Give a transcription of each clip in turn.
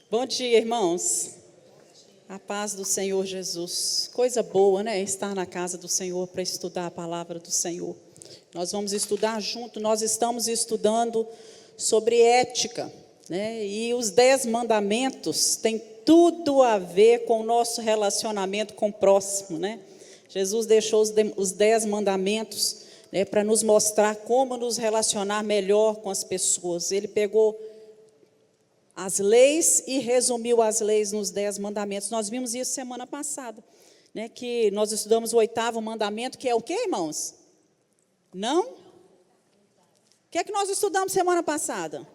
Bom dia, irmãos. A paz do Senhor Jesus. Coisa boa, né? Estar na casa do Senhor para estudar a palavra do Senhor. Nós vamos estudar junto, nós estamos estudando sobre ética, né? E os 10 mandamentos têm tudo a ver com o nosso relacionamento com o próximo, né? Jesus deixou os 10 mandamentos, né, para nos mostrar como nos relacionar melhor com as pessoas. Ele pegou as leis e resumiu as leis nos 10 mandamentos. Nós vimos isso semana passada, né, que nós estudamos o 8º mandamento, que é o quê, irmãos? Não? O que é que nós estudamos semana passada?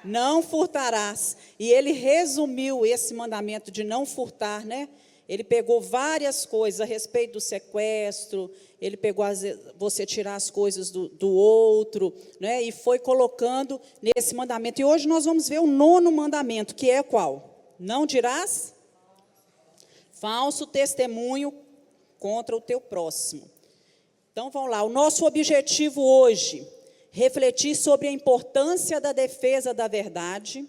Não furtarás. E ele resumiu esse mandamento de não furtar, né? Ele pegou várias coisas a respeito do sequestro, ele pegou você tirar as coisas do outro, né? E foi colocando nesse mandamento. E hoje nós vamos ver o 9º mandamento, que é qual? Não dirás falso testemunho contra o teu próximo. Então, vamos lá. O nosso objetivo hoje, refletir sobre a importância da defesa da verdade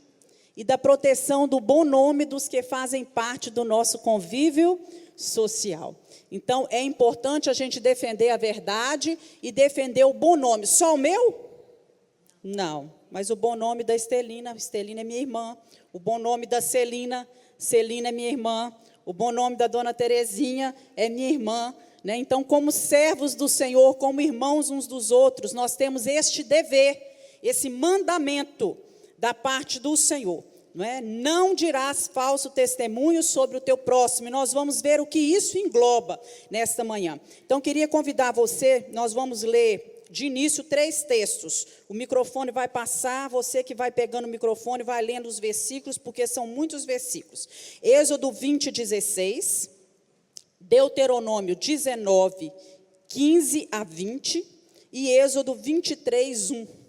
e da proteção do bom nome dos que fazem parte do nosso convívio social. Então, é importante a gente defender a verdade e defender o bom nome. Só o meu? Não, mas o bom nome da Estelina é minha irmã. O bom nome da Celina é minha irmã. O bom nome da dona Terezinha é minha irmã. Né? Então, como servos do Senhor, como irmãos uns dos outros, nós temos este dever, esse mandamento da parte do Senhor. Não é? Não dirás falso testemunho sobre o teu próximo. E nós vamos ver o que isso engloba nesta manhã. Então, queria convidar você, nós vamos ler de início 3 textos. O microfone vai passar, você que vai pegando o microfone, vai lendo os versículos, porque são muitos versículos. Êxodo 20, 16, Deuteronômio 19, 15 a 20 e Êxodo 23, 1.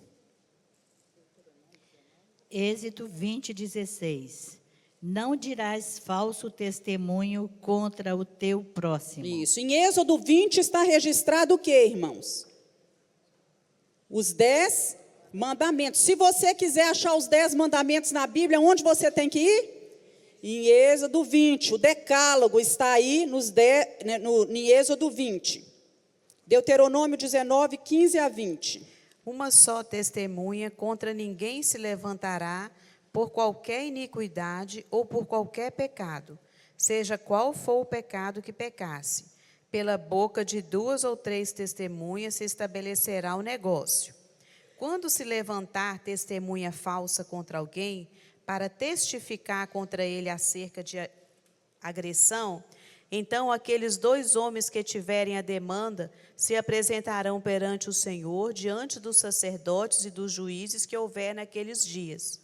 Êxodo 20, 16. Não dirás falso testemunho contra o teu próximo. Isso. Em Êxodo 20 está registrado o quê, irmãos? Os 10 mandamentos. Se você quiser achar os 10 mandamentos na Bíblia, onde você tem que ir? Em Êxodo 20. O decálogo está aí em Êxodo 20. Deuteronômio 19, 15 a 20. Uma só testemunha, contra ninguém se levantará por qualquer iniquidade ou por qualquer pecado, seja qual for o pecado que pecasse. Pela boca de 2 ou 3 testemunhas se estabelecerá o negócio. Quando se levantar testemunha falsa contra alguém, para testificar contra ele acerca de agressão, então aqueles 2 homens que tiverem a demanda se apresentarão perante o Senhor, diante dos sacerdotes e dos juízes que houver naqueles dias.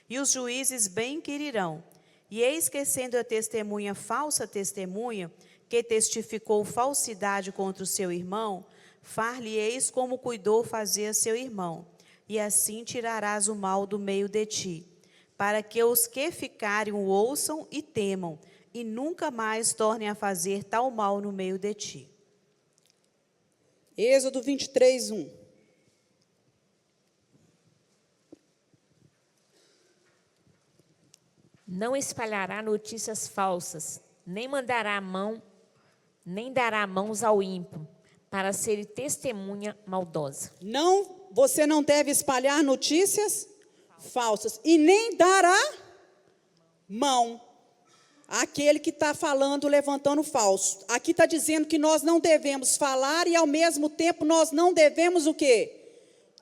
E os juízes bem inquirirão. E eis que, sendo a testemunha falsa testemunha, que testificou falsidade contra o seu irmão, far-lhe-eis como cuidou fazer a seu irmão, e assim tirarás o mal do meio de ti, para que os que ficarem o ouçam e temam, e nunca mais tornem a fazer tal mal no meio de ti. Êxodo 23, 1. Não espalhará notícias falsas, nem mandará a mão, nem dará mãos ao ímpio, para ser testemunha maldosa. Não, você não deve espalhar notícias falsas e nem dará mão àquele que está falando, levantando falso. Aqui está dizendo que nós não devemos falar e, ao mesmo tempo, nós não devemos o quê?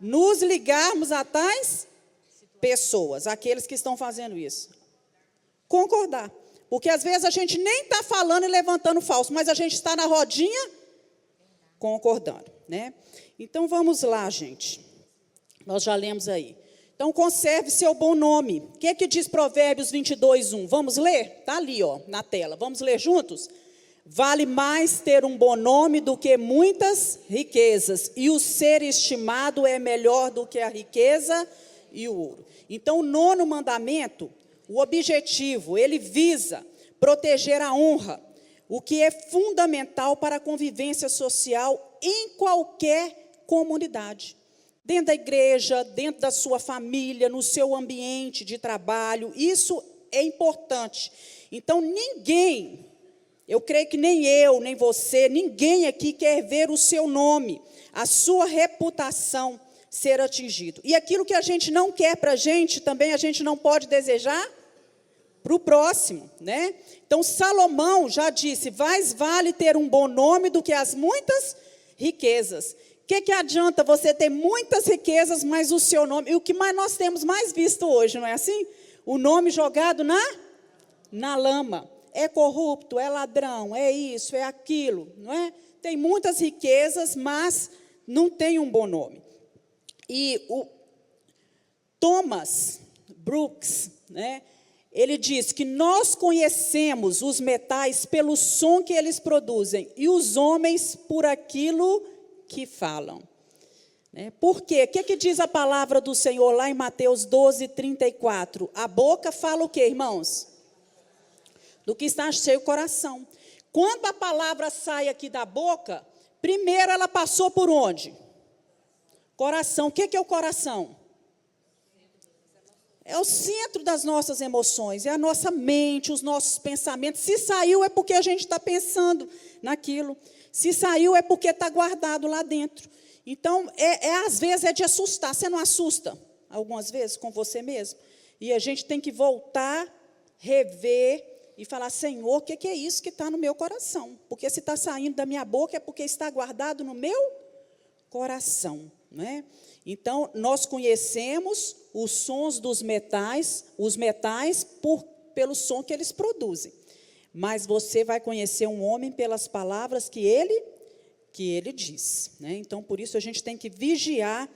Nos ligarmos a tais pessoas, aqueles que estão fazendo isso. Concordar. Porque, às vezes, a gente nem está falando e levantando falso, mas a gente está na rodinha concordando, né? Então, vamos lá, gente. Nós já lemos aí. Então, conserve seu bom nome. O que é que diz Provérbios 22, 1? Vamos ler? Está ali, ó, na tela. Vamos ler juntos? Vale mais ter um bom nome do que muitas riquezas, e o ser estimado é melhor do que a riqueza e o ouro. Então, o 9º mandamento, o objetivo, ele visa proteger a honra, o que é fundamental para a convivência social em qualquer comunidade. Dentro da igreja, dentro da sua família, no seu ambiente de trabalho, isso é importante. Então, ninguém, eu creio que nem eu, nem você, ninguém aqui quer ver o seu nome, a sua reputação ser atingido. E aquilo que a gente não quer para a gente, também a gente não pode desejar para o próximo, né? Então, Salomão já disse, mais vale ter um bom nome do que as muitas riquezas. O que adianta você ter muitas riquezas, mas o seu nome... E o que mais nós temos mais visto hoje, não é assim? O nome jogado na lama. É corrupto, é ladrão, é isso, é aquilo, não é? Tem muitas riquezas, mas não tem um bom nome. E o Thomas Brooks, né? Ele diz que nós conhecemos os metais pelo som que eles produzem e os homens por aquilo que falam. Por quê? O que diz a palavra do Senhor lá em Mateus 12, 34? A boca fala o quê, irmãos? Do que está cheio o coração. Quando a palavra sai aqui da boca, primeiro ela passou por onde? Coração. O que é o coração? É o centro das nossas emoções, é a nossa mente, os nossos pensamentos. Se saiu é porque a gente está pensando naquilo. Se saiu é porque está guardado lá dentro. Então, às vezes é de assustar. Você não assusta algumas vezes com você mesmo? E a gente tem que voltar, rever e falar, Senhor, o que é isso que está no meu coração? Porque se está saindo da minha boca é porque está guardado no meu coração, não é? Então, nós conhecemos os sons dos metais, os metais pelo som que eles produzem. Mas você vai conhecer um homem pelas palavras que ele diz, né? Então, por isso, a gente tem que vigiar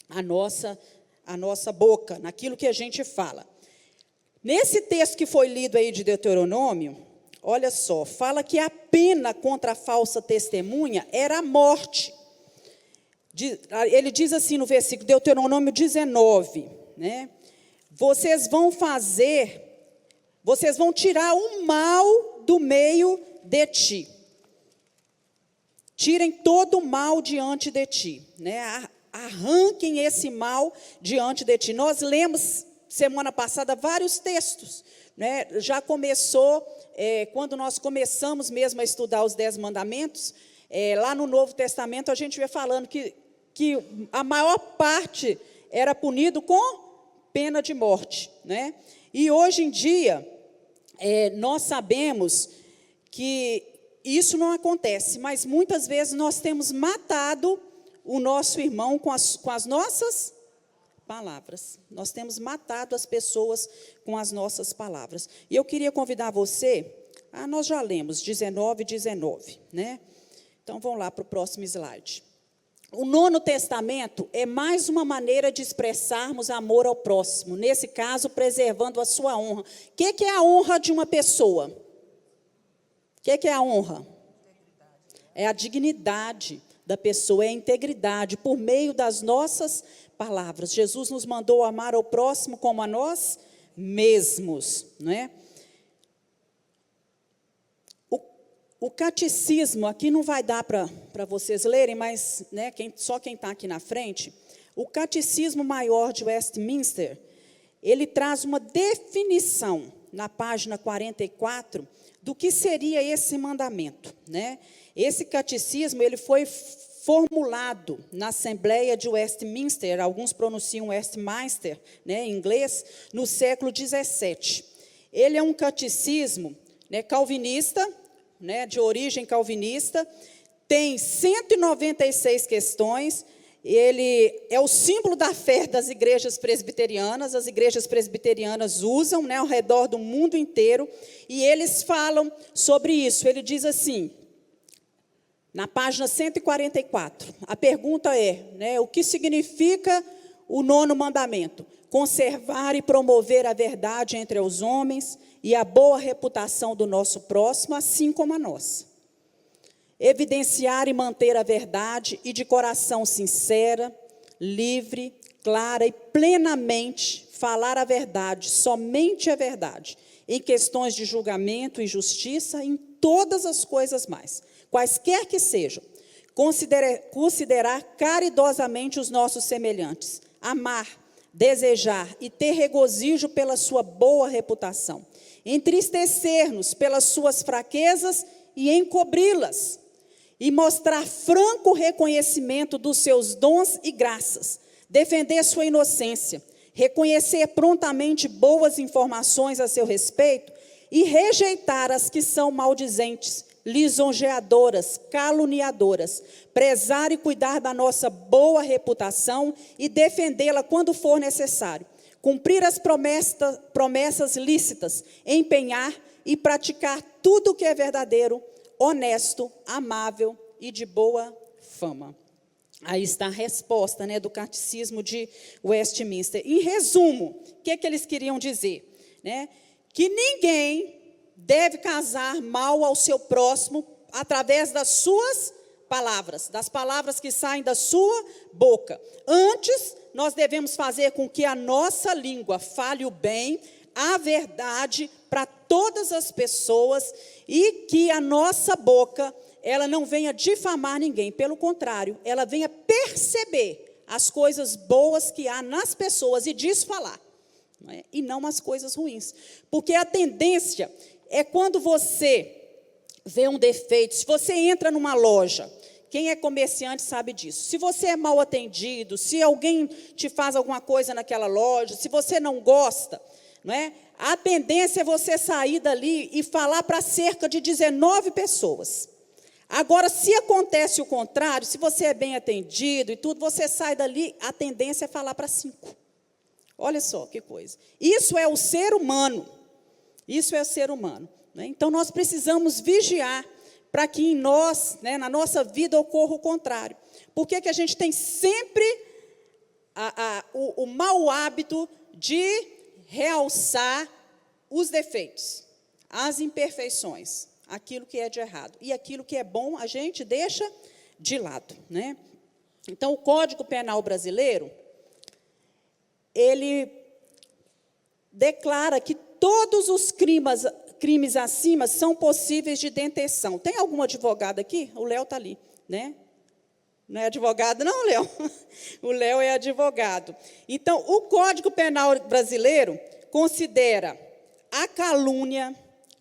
a nossa boca, naquilo que a gente fala. Nesse texto que foi lido aí de Deuteronômio, olha só, fala que a pena contra a falsa testemunha era a morte. Ele diz assim no versículo, Deuteronômio 19, né? Vocês vão tirar o mal do meio de ti. Tirem todo o mal diante de ti, né? Arranquem esse mal diante de ti. Nós lemos semana passada vários textos, né? Já começou, quando nós começamos mesmo a estudar os 10 mandamentos, lá no Novo Testamento a gente vê falando que a maior parte era punido com pena de morte, né? E hoje em dia, nós sabemos que isso não acontece, mas muitas vezes nós temos matado o nosso irmão com as nossas palavras. Nós temos matado as pessoas com as nossas palavras. E eu queria convidar você, nós já lemos 19, né? Então, vamos lá para o próximo slide. O Novo Testamento é mais uma maneira de expressarmos amor ao próximo, nesse caso, preservando a sua honra. O que é a honra de uma pessoa? O que é a honra? É a dignidade da pessoa, é a integridade, por meio das nossas palavras. Jesus nos mandou amar ao próximo como a nós mesmos, não é? O catecismo, aqui não vai dar para vocês lerem, mas, né, só quem está aqui na frente, o Catecismo Maior de Westminster, ele traz uma definição, na página 44, do que seria esse mandamento, né? Esse catecismo, ele foi formulado na Assembleia de Westminster, alguns pronunciam Westminster, né, em inglês, no século 17. Ele é um catecismo, né, calvinista, né, de origem calvinista, tem 196 questões, ele é o símbolo da fé das igrejas presbiterianas, as igrejas presbiterianas usam, né, ao redor do mundo inteiro, e eles falam sobre isso. Ele diz assim, na página 144, a pergunta é, né, o que significa o 9º mandamento? Conservar e promover a verdade entre os homens e a boa reputação do nosso próximo, assim como a nossa. Evidenciar e manter a verdade e de coração sincera, livre, clara e plenamente falar a verdade, somente a verdade, em questões de julgamento e justiça, em todas as coisas mais, quaisquer que sejam. Considerar caridosamente os nossos semelhantes, amar, desejar e ter regozijo pela sua boa reputação, entristecer-nos pelas suas fraquezas e encobri-las, e mostrar franco reconhecimento dos seus dons e graças, defender sua inocência, reconhecer prontamente boas informações a seu respeito e rejeitar as que são maldizentes, lisonjeadoras, caluniadoras, prezar e cuidar da nossa boa reputação e defendê-la quando for necessário, cumprir as promessas lícitas, empenhar e praticar tudo o que é verdadeiro, honesto, amável e de boa fama. Aí está a resposta, né, do Catecismo de Westminster. Em resumo, o que eles queriam dizer? Né? Que ninguém deve casar mal ao seu próximo através das suas palavras, das palavras que saem da sua boca. Antes, nós devemos fazer com que a nossa língua fale o bem, a verdade para todas as pessoas e que a nossa boca, ela não venha difamar ninguém. Pelo contrário, ela venha perceber as coisas boas que há nas pessoas e disso falar, não é? E não as coisas ruins. Porque a tendência é quando você vê um defeito, se você entra numa loja, quem é comerciante sabe disso. Se você é mal atendido, se alguém te faz alguma coisa naquela loja, se você não gosta, não é? A tendência é você sair dali e falar para cerca de 19 pessoas. Agora, se acontece o contrário, se você é bem atendido e tudo, você sai dali, a tendência é falar para 5. Olha só que coisa. Isso é o ser humano. Isso é o ser humano. Né? Então, nós precisamos vigiar para que em nós, né, na nossa vida, ocorra o contrário. Por que que a gente tem sempre o mau hábito de realçar os defeitos, as imperfeições, aquilo que é de errado. E aquilo que é bom, a gente deixa de lado, né? Então, o Código Penal brasileiro, ele declara que todos os crimes acima são passíveis de detenção. Tem algum advogado aqui? O Léo está ali, né? Não é advogado, não, Léo? O Léo é advogado. Então, o Código Penal brasileiro considera a calúnia,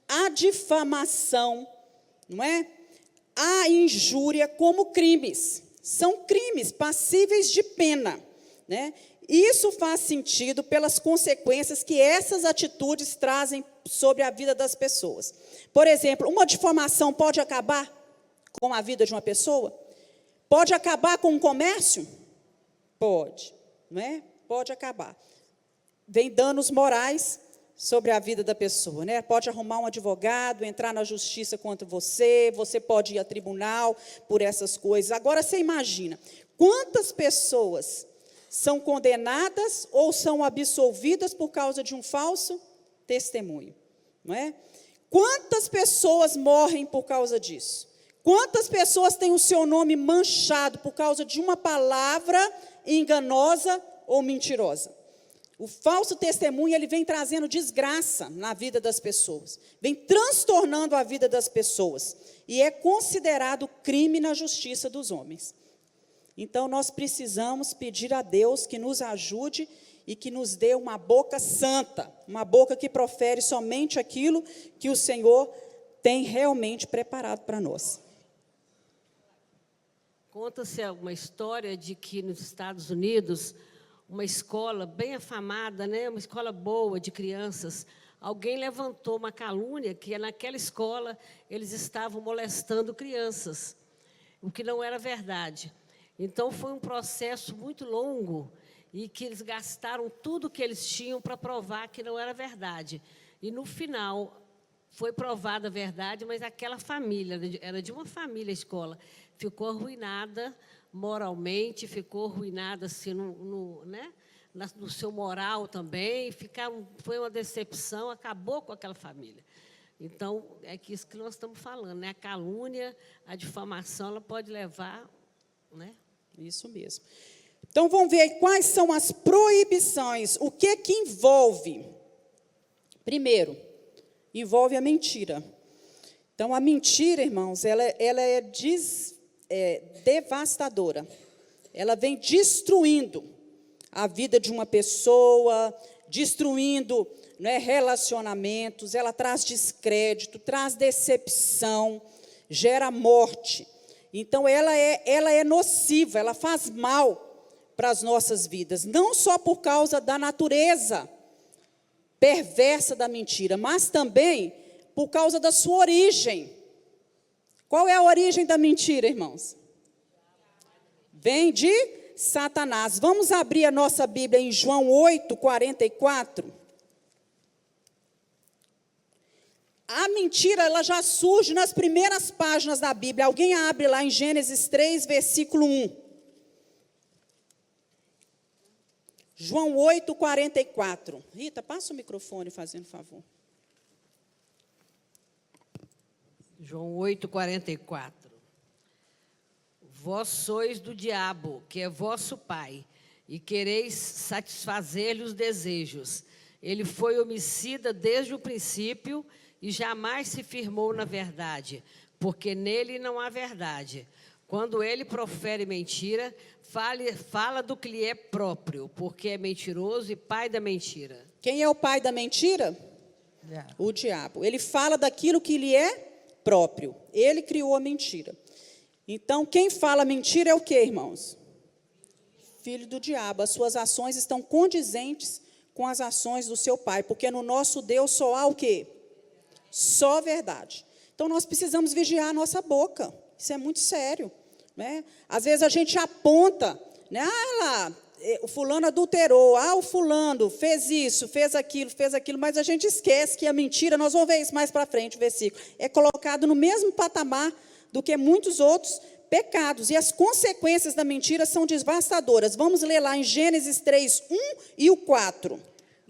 a difamação, não é? A injúria como crimes. São crimes passíveis de pena, né? Isso faz sentido pelas consequências que essas atitudes trazem sobre a vida das pessoas. Por exemplo, uma difamação pode acabar com a vida de uma pessoa? Pode acabar com um comércio? Pode, não é? Pode acabar. Vem danos morais sobre a vida da pessoa, né? Pode arrumar um advogado, entrar na justiça contra você, você pode ir a tribunal por essas coisas. Agora, você imagina, quantas pessoas são condenadas ou são absolvidas por causa de um falso testemunho, não é? Quantas pessoas morrem por causa disso? Quantas pessoas têm o seu nome manchado por causa de uma palavra enganosa ou mentirosa? O falso testemunho, ele vem trazendo desgraça na vida das pessoas, vem transtornando a vida das pessoas, e é considerado crime na justiça dos homens. Então, nós precisamos pedir a Deus que nos ajude e que nos dê uma boca santa, uma boca que profere somente aquilo que o Senhor tem realmente preparado para nós. Conta-se uma história de que nos Estados Unidos, uma escola bem afamada, né, uma escola boa de crianças, alguém levantou uma calúnia que naquela escola eles estavam molestando crianças, o que não era verdade. Então, foi um processo muito longo e que eles gastaram tudo que eles tinham para provar que não era verdade. E, no final, foi provada a verdade, mas aquela família, era de uma família a escola, ficou arruinada moralmente, ficou arruinada assim, né, no seu moral também, foi uma decepção, acabou com aquela família. Então, é que isso que nós estamos falando, né? A calúnia, a difamação, ela pode levar, né? Isso mesmo. Então, vamos ver aí quais são as proibições, o que envolve. Primeiro, envolve a mentira. Então, a mentira, irmãos, ela é devastadora. Ela vem destruindo a vida de uma pessoa, destruindo, né, relacionamentos, ela traz descrédito, traz decepção, gera morte. Então, ela é nociva, ela faz mal para as nossas vidas, não só por causa da natureza perversa da mentira, mas também por causa da sua origem. Qual é a origem da mentira, irmãos? Vem de Satanás. Vamos abrir a nossa Bíblia em João 8:44. A mentira, ela já surge nas primeiras páginas da Bíblia. Alguém abre lá em Gênesis 3, versículo 1. João 8:44. Rita, passa o microfone, fazendo favor. João 8:44. Vós sois do diabo, que é vosso pai, e quereis satisfazer-lhe os desejos. Ele foi homicida desde o princípio e jamais se firmou na verdade, porque nele não há verdade. Quando ele profere mentira, fala do que lhe é próprio, porque é mentiroso e pai da mentira. Quem é o pai da mentira? O diabo. Ele fala daquilo que lhe é próprio. Ele criou a mentira. Então, quem fala mentira é o quê, irmãos? Filho do diabo. As suas ações estão condizentes com as ações do seu pai, porque no nosso Deus só há o quê? Só verdade. Então, nós precisamos vigiar a nossa boca. Isso é muito sério, né? Às vezes a gente aponta, né? Lá, o fulano adulterou, o fulano fez isso, fez aquilo, mas a gente esquece que a mentira, nós vamos ver isso mais para frente, o versículo, é colocado no mesmo patamar do que muitos outros pecados, e as consequências da mentira são devastadoras. Vamos ler lá em Gênesis 3, 1 e o 4.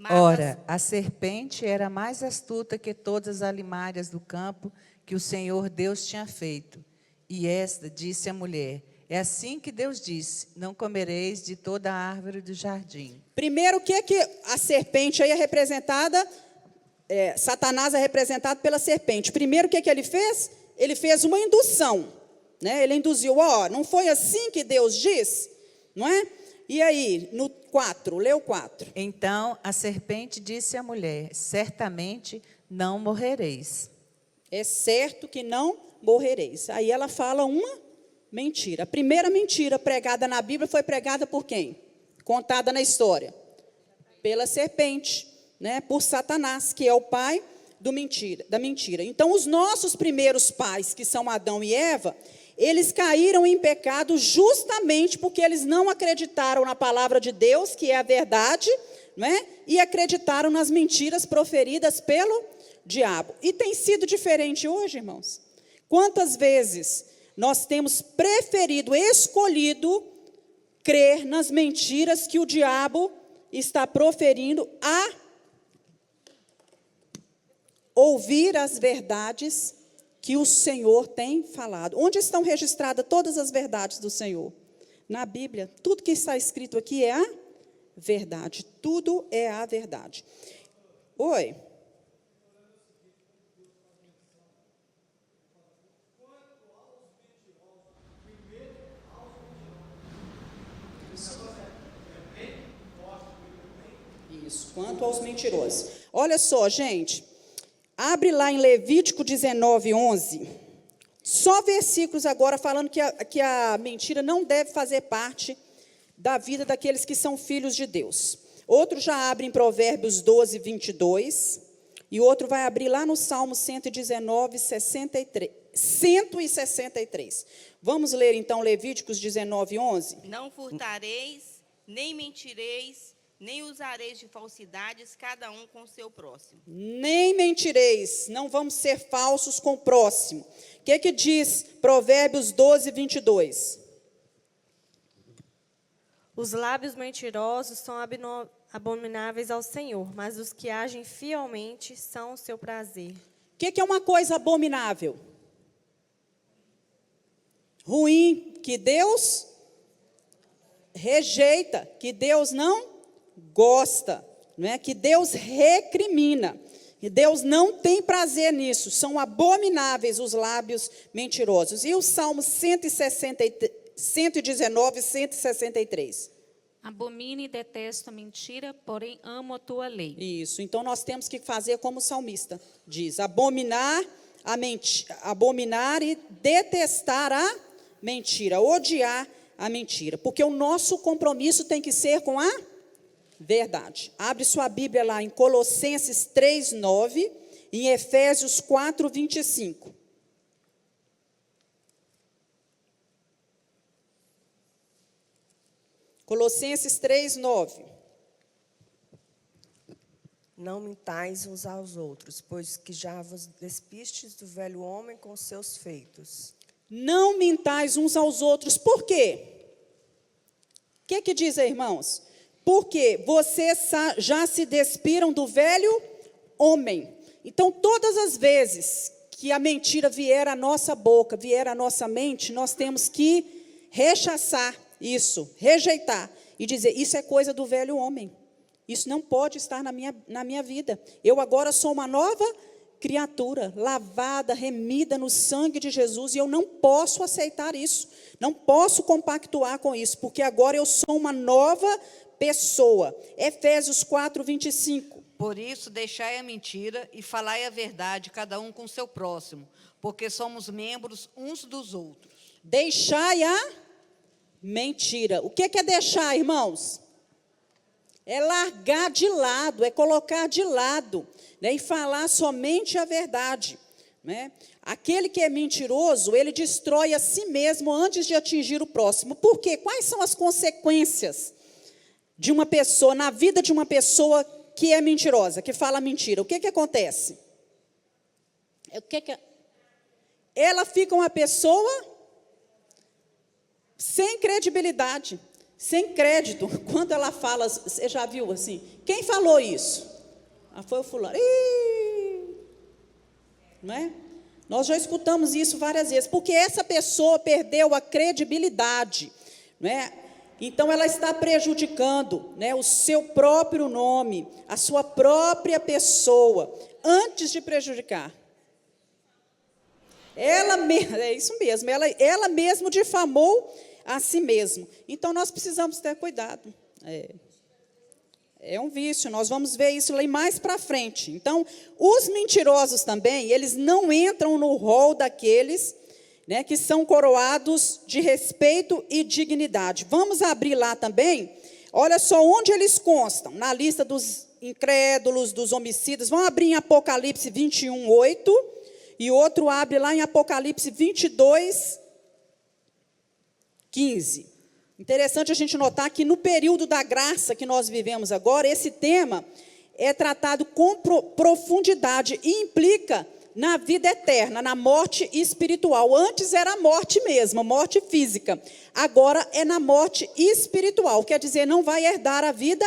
Ora, a serpente era mais astuta que todas as alimárias do campo que o Senhor Deus tinha feito. E esta disse à mulher: é assim que Deus disse, não comereis de toda a árvore do jardim. Primeiro, o que a serpente aí é representada, Satanás é representado pela serpente. Primeiro, o que ele fez? Ele fez uma indução, né? Ele induziu, não foi assim que Deus disse? Não é? E aí, no 4, lê o 4. Então a serpente disse à mulher: certamente não morrereis. É certo que não morrereis. Aí ela fala uma mentira. A primeira mentira pregada na Bíblia foi pregada por quem? Contada na história. Pela serpente, né? Por Satanás, que é o pai da mentira. Então, os nossos primeiros pais, que são Adão e Eva, eles caíram em pecado justamente porque eles não acreditaram na palavra de Deus, que é a verdade, né? E acreditaram nas mentiras proferidas pelo diabo. E tem sido diferente hoje, irmãos? Quantas vezes nós temos preferido, escolhido, crer nas mentiras que o diabo está proferindo, a ouvir as verdades que o Senhor tem falado. Onde estão registradas todas as verdades do Senhor? Na Bíblia. Tudo que está escrito aqui é a verdade. Tudo é a verdade. Oi. Isso, quanto aos mentirosos. Olha só, gente. Abre lá em Levítico 19, 11. Só versículos agora falando que a mentira não deve fazer parte da vida daqueles que são filhos de Deus. Outro já abre em Provérbios 12, 22. E outro vai abrir lá no Salmo 119, 163. Vamos ler então Levíticos 19, 11? Não furtareis, nem mentireis, nem usareis de falsidades, cada um com o seu próximo. Nem mentireis, não vamos ser falsos com o próximo. O que diz Provérbios 12, 22? Os lábios mentirosos são abomináveis ao Senhor, mas os que agem fielmente são o seu prazer. O que é uma coisa abominável? Ruim, que Deus rejeita, que Deus não gosta, não é? Que Deus recrimina, que Deus não tem prazer nisso. São abomináveis os lábios mentirosos. E o Salmo 119, 163? Abomino e detesto a mentira, porém amo a tua lei. Isso. Então nós temos que fazer como o salmista diz: abominar e detestar a mentira, odiar a mentira, porque o nosso compromisso tem que ser com a verdade. Abre sua Bíblia lá em Colossenses 3:9 e em Efésios 4:25. Colossenses 3:9. Não mintais uns aos outros, pois que já vos despistes do velho homem com seus feitos. Não mintais uns aos outros. Por quê? O que diz aí, irmãos? Porque vocês já se despiram do velho homem. Então, todas as vezes que a mentira vier à nossa boca, vier à nossa mente, nós temos que rechaçar isso, rejeitar e dizer: isso é coisa do velho homem. Isso não pode estar na minha vida. Eu agora sou uma nova criatura, lavada, remida no sangue de Jesus, e eu não posso aceitar isso, não posso compactuar com isso, porque agora eu sou uma nova pessoa. Efésios 4:25. Por isso, deixai a mentira e falai a verdade, cada um com o seu próximo, porque somos membros uns dos outros. Deixai a mentira. O que é deixar, irmãos? É largar de lado, é colocar de lado, né, e falar somente a verdade, né? Aquele que é mentiroso, ele destrói a si mesmo antes de atingir o próximo. Por quê? Quais são as consequências de uma pessoa, na vida de uma pessoa que é mentirosa, que fala mentira? O que acontece? Ela fica uma pessoa sem credibilidade, sem crédito. Quando ela fala, você já viu assim? Quem falou isso? Foi o fulano. Não é? Nós já escutamos isso várias vezes, porque essa pessoa perdeu a credibilidade, não é? Então ela está prejudicando, né, o seu próprio nome, a sua própria pessoa, antes de prejudicar. É isso mesmo, ela mesmo difamou a si mesma. Então nós precisamos ter cuidado. É um vício, nós vamos ver isso lá mais para frente. Então, os mentirosos também, eles não entram no rol daqueles, né, que são coroados de respeito e dignidade. Vamos abrir lá também, olha só onde eles constam, na lista dos incrédulos, dos homicidas. Vamos abrir em Apocalipse 21:8, e outro abre lá em Apocalipse 22:15. Interessante a gente notar que no período da graça que nós vivemos agora, esse tema é tratado com profundidade e implica na vida eterna, na morte espiritual. Antes era a morte mesmo, a morte física. Agora é na morte espiritual, quer dizer, não vai herdar a vida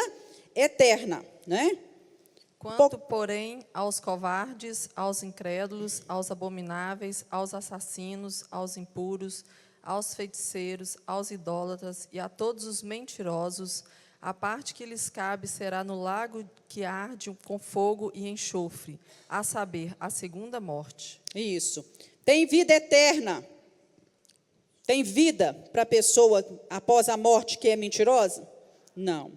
eterna, né? Quanto, porém, aos covardes, aos incrédulos, aos abomináveis, aos assassinos, aos impuros, aos feiticeiros, aos idólatras e a todos os mentirosos, a parte que lhes cabe será no lago que arde com fogo e enxofre, a saber, a segunda morte. Isso. Tem vida eterna? Tem vida para a pessoa após a morte que é mentirosa? Não.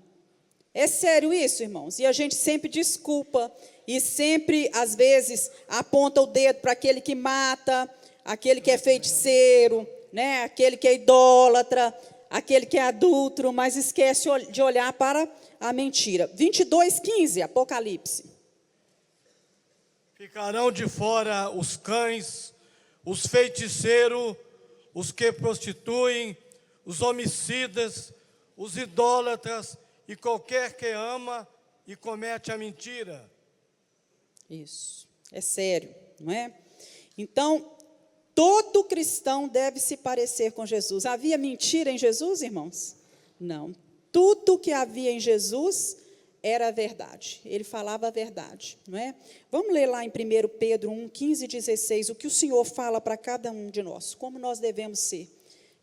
É sério isso, irmãos? E a gente sempre desculpa e sempre, às vezes, aponta o dedo para aquele que mata, aquele que é feiticeiro, né? Aquele que é idólatra, aquele que é adúltero, mas esquece de olhar para a mentira. 22:15, Apocalipse. Ficarão de fora os cães, os feiticeiros, os que prostituem, os homicidas, os idólatras e qualquer que ama e comete a mentira. Isso, é sério, não é? Então, todo cristão deve se parecer com Jesus. Havia mentira em Jesus, irmãos? Não. Tudo que havia em Jesus era a verdade. Ele falava a verdade, não é? Vamos ler lá em 1 Pedro 1:15 e 16, o que o Senhor fala para cada um de nós, como nós devemos ser.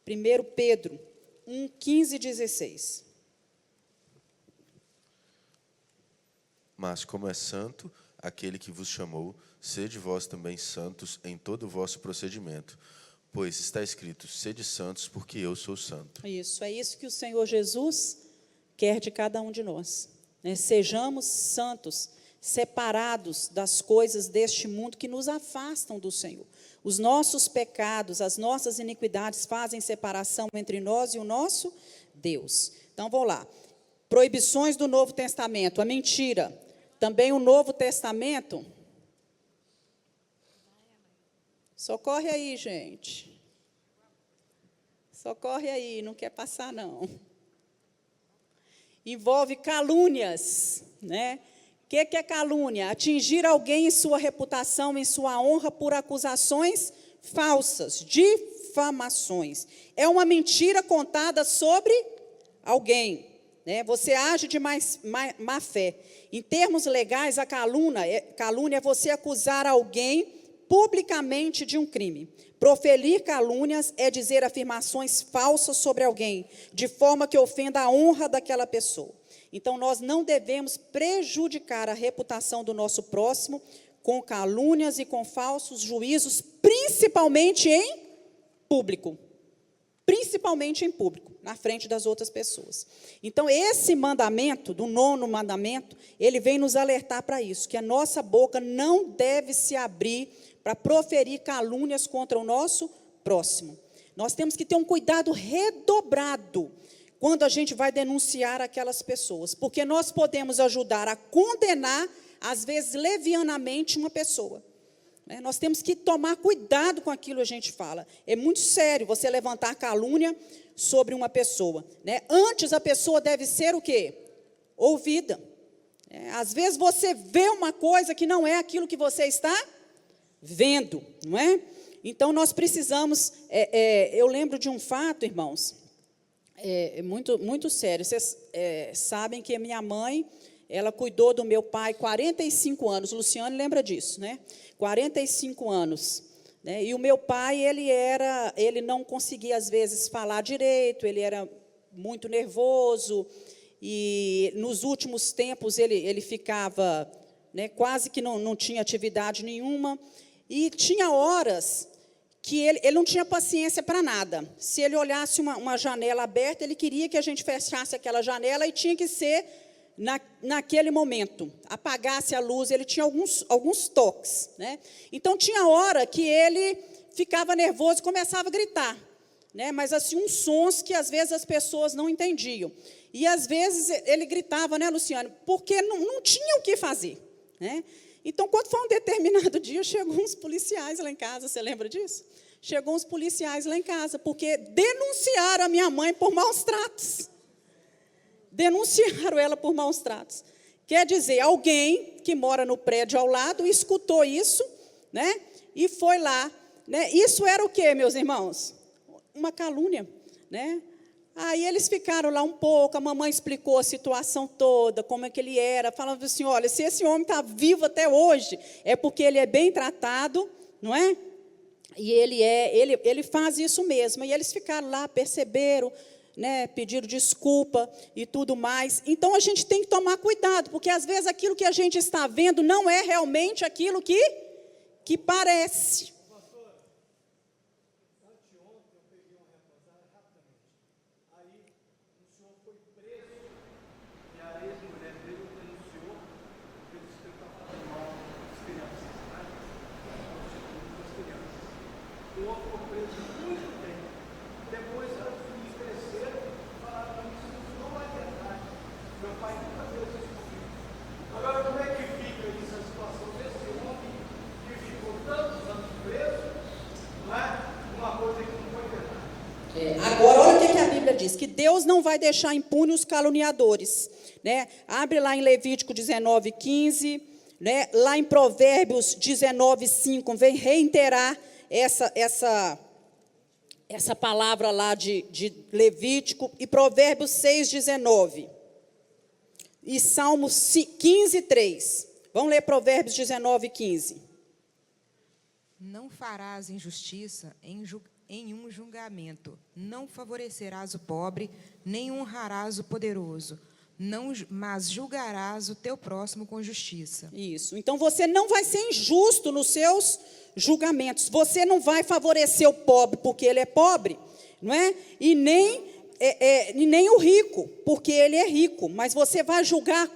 1 Pedro 1:15 e 16. Mas como é santo aquele que vos chamou, sede vós também santos em todo o vosso procedimento, pois está escrito: sede santos, porque eu sou santo. Isso, é isso que o Senhor Jesus quer de cada um de nós. Né? Sejamos santos, separados das coisas deste mundo que nos afastam do Senhor. Os nossos pecados, as nossas iniquidades fazem separação entre nós e o nosso Deus. Então, vou lá. Proibições do Novo Testamento, a mentira. Também o Novo Testamento. Socorre aí, gente. Socorre aí, não quer passar, não. Envolve calúnias, né? O que é calúnia? Atingir alguém em sua reputação, em sua honra, por acusações falsas, difamações. É uma mentira contada sobre alguém, né? Você age de má fé. Em termos legais, a calúnia é você acusar alguém publicamente de um crime. Proferir calúnias é dizer afirmações falsas sobre alguém, de forma que ofenda a honra daquela pessoa. Então, nós não devemos prejudicar a reputação do nosso próximo com calúnias e com falsos juízos, principalmente em público. Principalmente em público, na frente das outras pessoas. Então, esse mandamento, do 9º mandamento, ele vem nos alertar para isso, que a nossa boca não deve se abrir para proferir calúnias contra o nosso próximo. Nós temos que ter um cuidado redobrado quando a gente vai denunciar aquelas pessoas, porque nós podemos ajudar a condenar, às vezes, levianamente, uma pessoa. Nós temos que tomar cuidado com aquilo que a gente fala. É muito sério você levantar calúnia sobre uma pessoa. Né? Antes, a pessoa deve ser o quê? Ouvida. Às vezes, você vê uma coisa que não é aquilo que você está vendo, não é? Então, nós precisamos... eu lembro de um fato, irmãos, muito sério. Vocês sabem que a minha mãe, ela cuidou do meu pai 45 anos. Luciano lembra disso, né? 45 anos. Né? E o meu pai, ele não conseguia, às vezes, falar direito, ele era muito nervoso, e nos últimos tempos ele ficava, né, quase que não tinha atividade nenhuma, e tinha horas que ele não tinha paciência para nada. Se ele olhasse uma janela aberta, ele queria que a gente fechasse aquela janela e tinha que ser naquele momento. Apagasse a luz, ele tinha alguns toques. Né? Então, tinha hora que ele ficava nervoso e começava a gritar. Né? Mas, assim, uns sons que, às vezes, as pessoas não entendiam. E, às vezes, ele gritava, né, Luciano? Porque não tinha o que fazer. Né? Então, quando foi um determinado dia, chegou uns policiais lá em casa, você lembra disso? Chegou uns policiais lá em casa, porque denunciaram a minha mãe por maus tratos. Denunciaram ela por maus tratos. Quer dizer, alguém que mora no prédio ao lado escutou isso, né? E foi lá. Né? Isso era o quê, meus irmãos? Uma calúnia. Né? Aí eles ficaram lá um pouco, a mamãe explicou a situação toda, como é que ele era, falando assim, olha, se esse homem está vivo até hoje, é porque ele é bem tratado, não é? E ele faz isso mesmo. E eles ficaram lá, perceberam, né, pediram desculpa e tudo mais. Então, a gente tem que tomar cuidado, porque, às vezes, aquilo que a gente está vendo não é realmente aquilo que parece. Agora, olha o que a Bíblia diz, que Deus não vai deixar impune os caluniadores. Né? Abre lá em Levítico 19:15, né? Lá em Provérbios 19:5, vem reiterar essa palavra lá de Levítico, e Provérbios 6:19, e Salmos 15:3. Vamos ler Provérbios 19:15. Não farás injustiça em um julgamento, não favorecerás o pobre, nem honrarás o poderoso, mas julgarás o teu próximo com justiça. Isso. Então, você não vai ser injusto nos seus julgamentos. Você não vai favorecer o pobre porque ele é pobre, não é? E nem e nem o rico, porque ele é rico, mas você vai julgar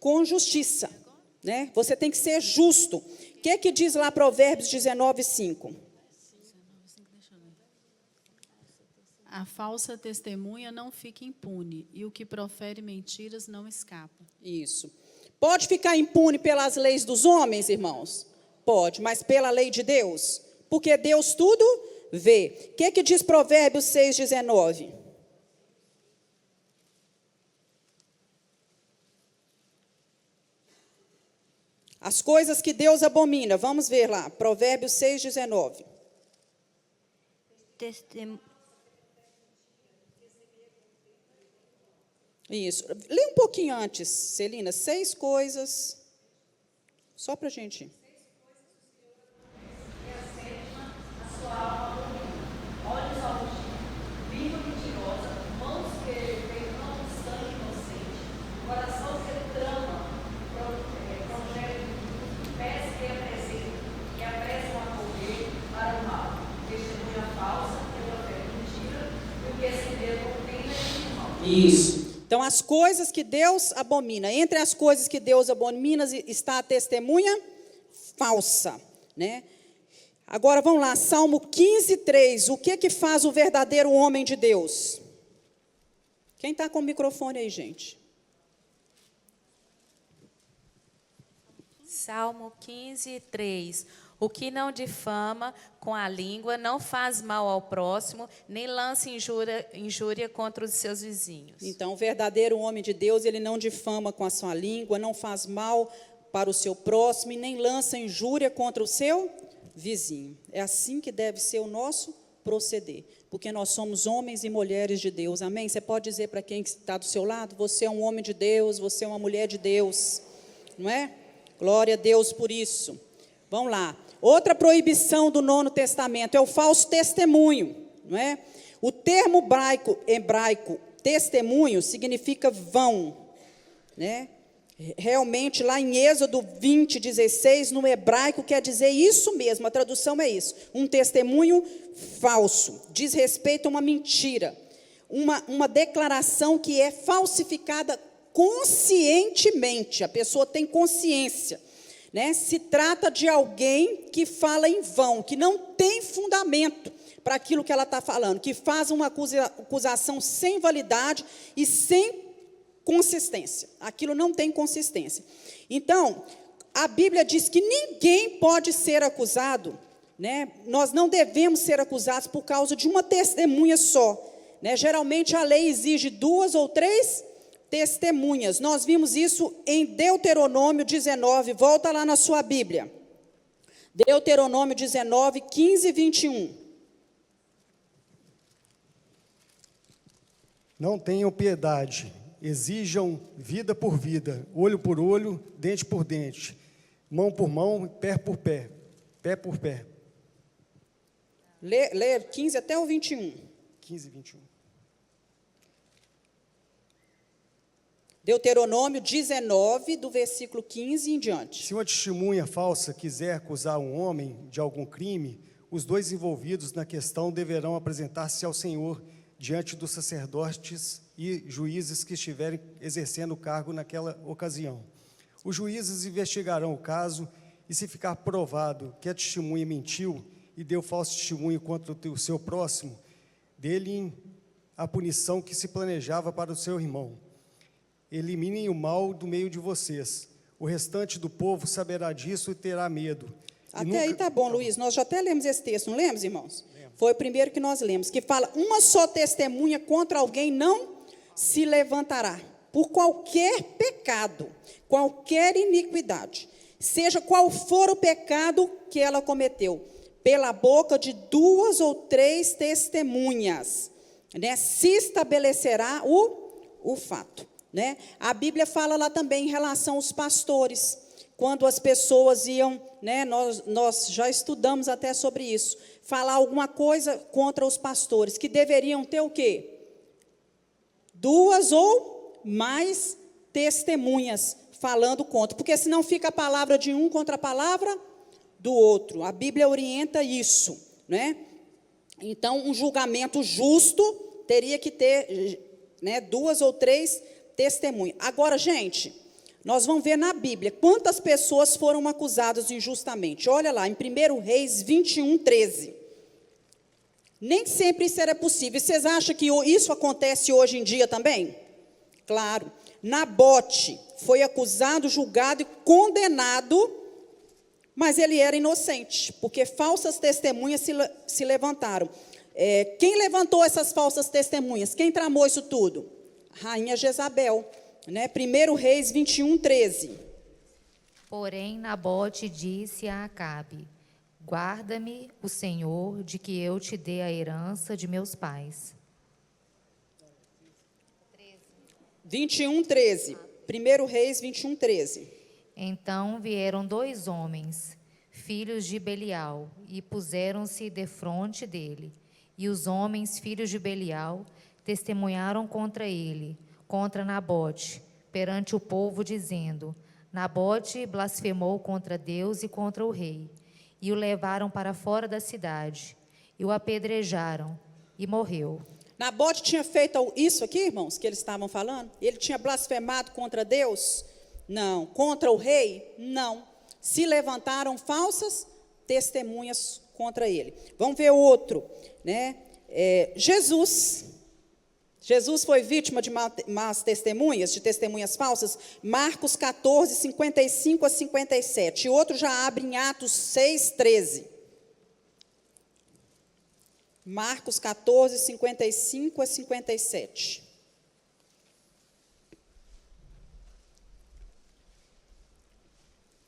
com justiça, né? Você tem que ser justo. O que diz lá Provérbios 19:5? A falsa testemunha não fica impune, e o que profere mentiras não escapa. Isso. Pode ficar impune pelas leis dos homens, irmãos? Pode, mas pela lei de Deus? Porque Deus tudo vê. O que diz Provérbios 6:19? As coisas que Deus abomina. Vamos ver lá, Provérbios 6:19. Isso. Lê um pouquinho antes, Celina. 6 coisas. Só para a gente. Isso. Então, as coisas que Deus abomina. Entre as coisas que Deus abomina está a testemunha falsa, né? Agora, vamos lá, Salmo 15:3. O que faz o verdadeiro homem de Deus? Quem está com o microfone aí, gente? Salmo 15:3. O que não difama com a língua, não faz mal ao próximo, nem lança injúria contra os seus vizinhos. Então, o verdadeiro homem de Deus, ele não difama com a sua língua, não faz mal para o seu próximo e nem lança injúria contra o seu vizinho. É assim que deve ser o nosso proceder, porque nós somos homens e mulheres de Deus. Amém? Você pode dizer para quem está do seu lado, você é um homem de Deus, você é uma mulher de Deus, não é? Glória a Deus por isso. Vamos lá. Outra proibição do Novo Testamento é o falso testemunho, não é? O termo hebraico testemunho significa vão, né? Realmente, lá em Êxodo 20:16, no hebraico quer dizer isso mesmo, a tradução é isso. Um testemunho falso, diz respeito a uma mentira, uma declaração que é falsificada conscientemente, a pessoa tem consciência, né? Se trata de alguém que fala em vão, que não tem fundamento para aquilo que ela está falando, que faz uma acusação sem validade e sem consistência. Aquilo não tem consistência. Então, a Bíblia diz que ninguém pode ser acusado, né? Nós não devemos ser acusados por causa de uma testemunha só, né? Geralmente a lei exige 2 ou 3 testemunhas. Nós vimos isso em Deuteronômio 19. Volta lá na sua Bíblia. Deuteronômio 19, 15 e 21. Não tenham piedade. Exijam vida por vida, olho por olho, dente por dente, mão por mão, pé por pé, pé por pé. Lê 15 até o 21. 15 e 21. Deuteronômio 19, do versículo 15 em diante. Se uma testemunha falsa quiser acusar um homem de algum crime, os dois envolvidos na questão deverão apresentar-se ao Senhor diante dos sacerdotes e juízes que estiverem exercendo o cargo naquela ocasião. Os juízes investigarão o caso e, se ficar provado que a testemunha mentiu e deu falso testemunho contra o seu próximo, dê-lhe a punição que se planejava para o seu irmão. Eliminem o mal do meio de vocês. O restante do povo saberá disso e terá medo. Até aí tá bom, Luiz. Nós já até lemos esse texto, não lemos, irmãos? Foi o primeiro que nós lemos, que fala: uma só testemunha contra alguém não se levantará, por qualquer pecado, qualquer iniquidade, seja qual for o pecado que ela cometeu, pela boca de 2 ou 3 testemunhas, né, se estabelecerá o fato, né? A Bíblia fala lá também em relação aos pastores, quando as pessoas iam, né, nós já estudamos até sobre isso, falar alguma coisa contra os pastores, que deveriam ter o quê? 2 ou mais testemunhas falando contra, porque senão fica a palavra de um contra a palavra do outro. A Bíblia orienta isso, né? Então, um julgamento justo teria que ter, né, 2 ou 3 testemunhas. Agora, gente, nós vamos ver na Bíblia quantas pessoas foram acusadas injustamente. Olha lá, em 1 Reis 21, 13. Nem sempre isso era possível. Vocês acham que isso acontece hoje em dia também? Claro. Nabote foi acusado, julgado e condenado, mas ele era inocente, porque falsas testemunhas se levantaram. Quem levantou essas falsas testemunhas? Quem tramou isso tudo? Rainha Jezabel, né? 1 Reis 21, 13. Porém, Nabote disse a Acabe: guarda-me o Senhor de que eu te dê a herança de meus pais. 21, 13. 1 Reis 21, 13. Então vieram 2 homens, filhos de Belial, e puseram-se defronte dele. E os homens, filhos de Belial, testemunharam contra ele, contra Nabote, perante o povo, dizendo: Nabote blasfemou contra Deus e contra o rei. E o levaram para fora da cidade, e o apedrejaram, e morreu. Nabote tinha feito isso aqui, irmãos, que eles estavam falando? Ele tinha blasfemado contra Deus? Não. Contra o rei? Não. Se levantaram falsas testemunhas contra ele. Vamos ver outro, né? Jesus foi vítima de más testemunhas, de testemunhas falsas. Marcos 14, 55 a 57. E outro já abre em Atos 6, 13. Marcos 14, 55 a 57.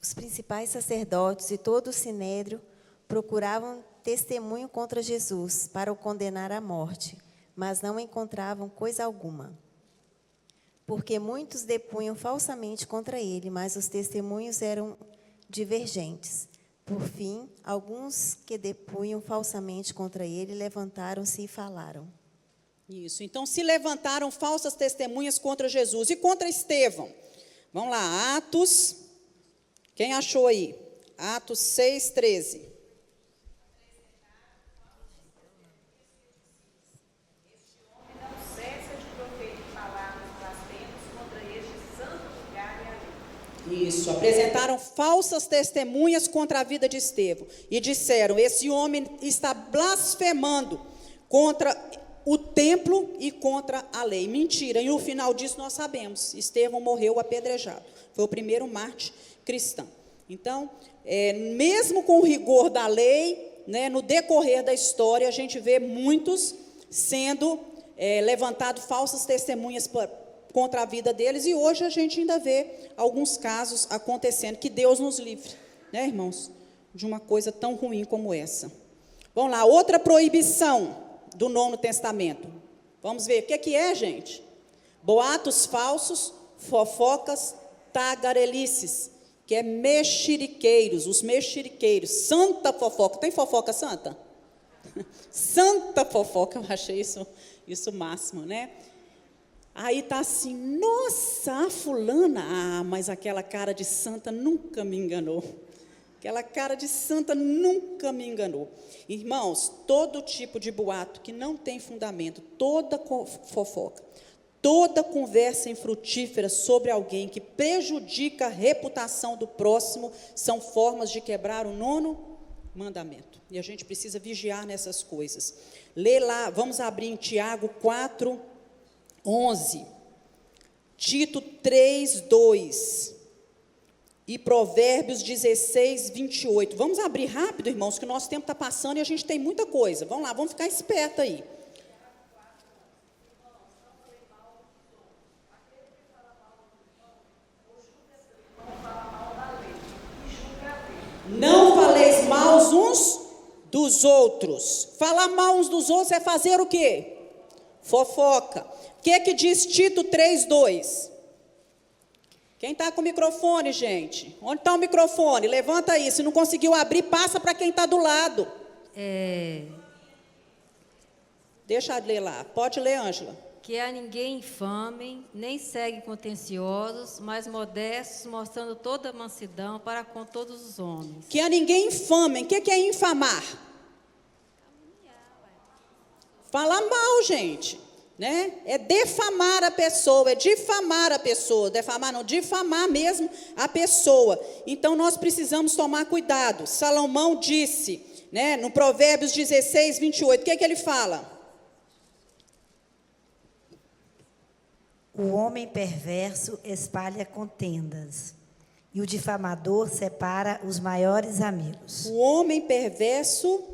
Os principais sacerdotes e todo o sinédrio procuravam testemunho contra Jesus para o condenar à morte, mas não encontravam coisa alguma. Porque muitos depunham falsamente contra ele, mas os testemunhos eram divergentes. Por fim, alguns que depunham falsamente contra ele levantaram-se e falaram. Isso, então se levantaram falsas testemunhas contra Jesus e contra Estevão. Vamos lá, Atos, quem achou aí? Atos 6, 13. Isso, apresentaram falsas testemunhas contra a vida de Estevão e disseram: esse homem está blasfemando contra o templo e contra a lei. Mentira, e no final disso nós sabemos, Estevão morreu apedrejado, foi o primeiro mártir cristão. Então, mesmo com o rigor da lei, né, no decorrer da história, a gente vê muitos sendo levantados falsas testemunhas contra a vida deles, e hoje a gente ainda vê alguns casos acontecendo. Que Deus nos livre, né, irmãos, de uma coisa tão ruim como essa. Vamos lá, outra proibição do Novo Testamento. Vamos ver, o que é, gente? Boatos falsos, fofocas, tagarelices, que é mexeriqueiros, os mexeriqueiros, santa fofoca. Tem fofoca santa? Santa fofoca, eu achei isso máximo, né? Aí está assim: nossa, a fulana, mas aquela cara de santa nunca me enganou. Aquela cara de santa nunca me enganou. Irmãos, todo tipo de boato que não tem fundamento, toda fofoca, toda conversa infrutífera sobre alguém que prejudica a reputação do próximo, são formas de quebrar o 9º mandamento. E a gente precisa vigiar nessas coisas. Lê lá, vamos abrir em Tiago 4, 11, Tito 3, 2 e Provérbios 16, 28. Vamos abrir rápido, irmãos, que o nosso tempo está passando e a gente tem muita coisa. Vamos lá, vamos ficar esperto aí. Não faleis mal uns dos outros. Falar mal uns dos outros é fazer o quê? Fofoca. O que diz Tito 3:2? Quem está com o microfone, gente? Onde está o microfone? Levanta aí. Se não conseguiu abrir, passa para quem está do lado. Deixa eu ler lá. Pode ler, Ângela. Que a ninguém infamem, nem seguem contenciosos, mas modestos, mostrando toda a mansidão para com todos os homens. Que a ninguém infamem. O que é infamar? Falar mal, gente. né? É defamar a pessoa, é difamar a pessoa. Defamar não, difamar mesmo a pessoa. Então nós precisamos tomar cuidado. Salomão disse, né, no Provérbios 16, 28, o que ele fala? O homem perverso espalha contendas, e o difamador separa os maiores amigos. O homem perverso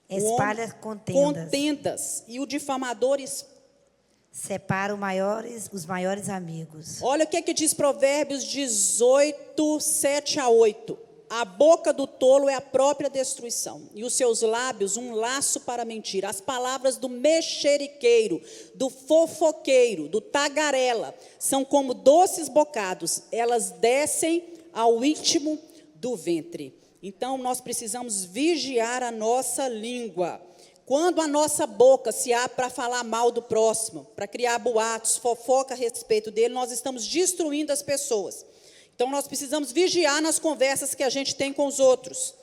espalha contendas, e o difamador separa os maiores amigos. Olha o que diz Provérbios 18, 7 a 8. A boca do tolo é a própria destruição, e os seus lábios um laço para mentir. As palavras do mexeriqueiro, do fofoqueiro, do tagarela, são como doces bocados, elas descem ao íntimo do ventre. Então, nós precisamos vigiar a nossa língua. Quando a nossa boca se abre para falar mal do próximo, para criar boatos, fofoca a respeito dele, nós estamos destruindo as pessoas. Então, nós precisamos vigiar nas conversas que a gente tem com os outros.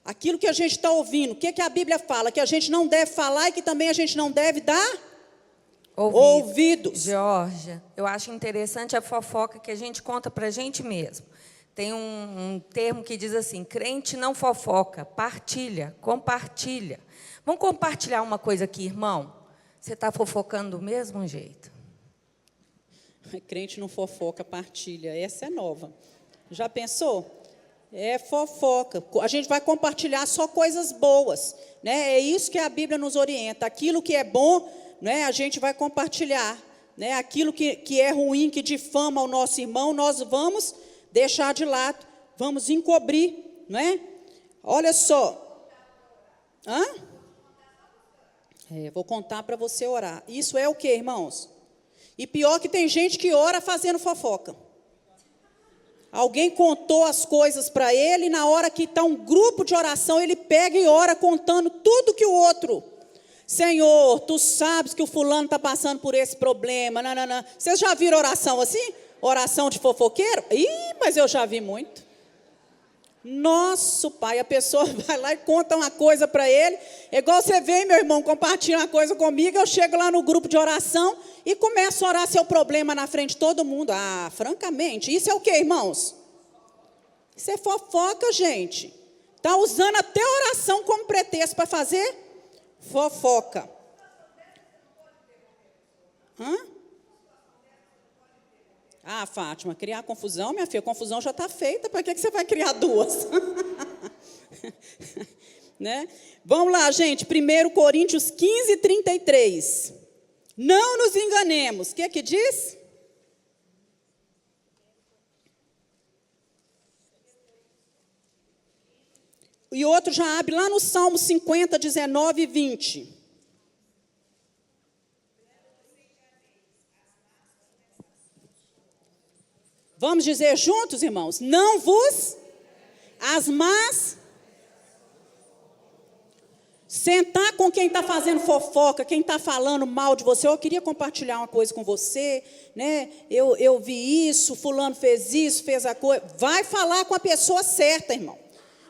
Aquilo que a gente está ouvindo, o que a Bíblia fala? Que a gente não deve falar e que também a gente não deve dar ouvidos. Georgia, eu acho interessante a fofoca que a gente conta para a gente mesmo. Tem um termo que diz assim, crente não fofoca, partilha, compartilha. Vamos compartilhar uma coisa aqui, irmão? Você está fofocando do mesmo jeito. Crente não fofoca, partilha. Essa é nova. Já pensou? É fofoca. A gente vai compartilhar só coisas boas, né? É isso que a Bíblia nos orienta. Aquilo que é bom, né, a gente vai compartilhar, né? Aquilo que é ruim, que difama o nosso irmão, nós vamos deixar de lado, vamos encobrir, não é? Olha só. Vou contar para você orar. Isso é o quê, irmãos? E pior que tem gente que ora fazendo fofoca. Alguém contou as coisas para ele, e na hora que está um grupo de oração, ele pega e ora contando tudo que o outro. Senhor, tu sabes que o fulano está passando por esse problema. Não. Vocês já viram oração assim? Oração de fofoqueiro? Mas eu já vi muito. Nosso Pai, a pessoa vai lá e conta uma coisa para ele. É igual você vê, meu irmão, compartilha uma coisa comigo, eu chego lá no grupo de oração e começo a orar seu problema na frente de todo mundo. Francamente, isso é o quê, irmãos? Isso é fofoca, gente. Está usando até a oração como pretexto para fazer fofoca. Fátima, criar confusão, minha filha, a confusão já está feita, para que você vai criar duas? Né? Vamos lá, gente, 1 Coríntios 15, 33. Não nos enganemos. O que diz? E outro já abre lá no Salmo 50, 19 e 20. Vamos dizer juntos, irmãos? Não vos as más. Sentar com quem está fazendo fofoca, quem está falando mal de você. Eu queria compartilhar uma coisa com você, né? Eu vi isso, fulano fez isso, fez a coisa. Vai falar com a pessoa certa, irmão.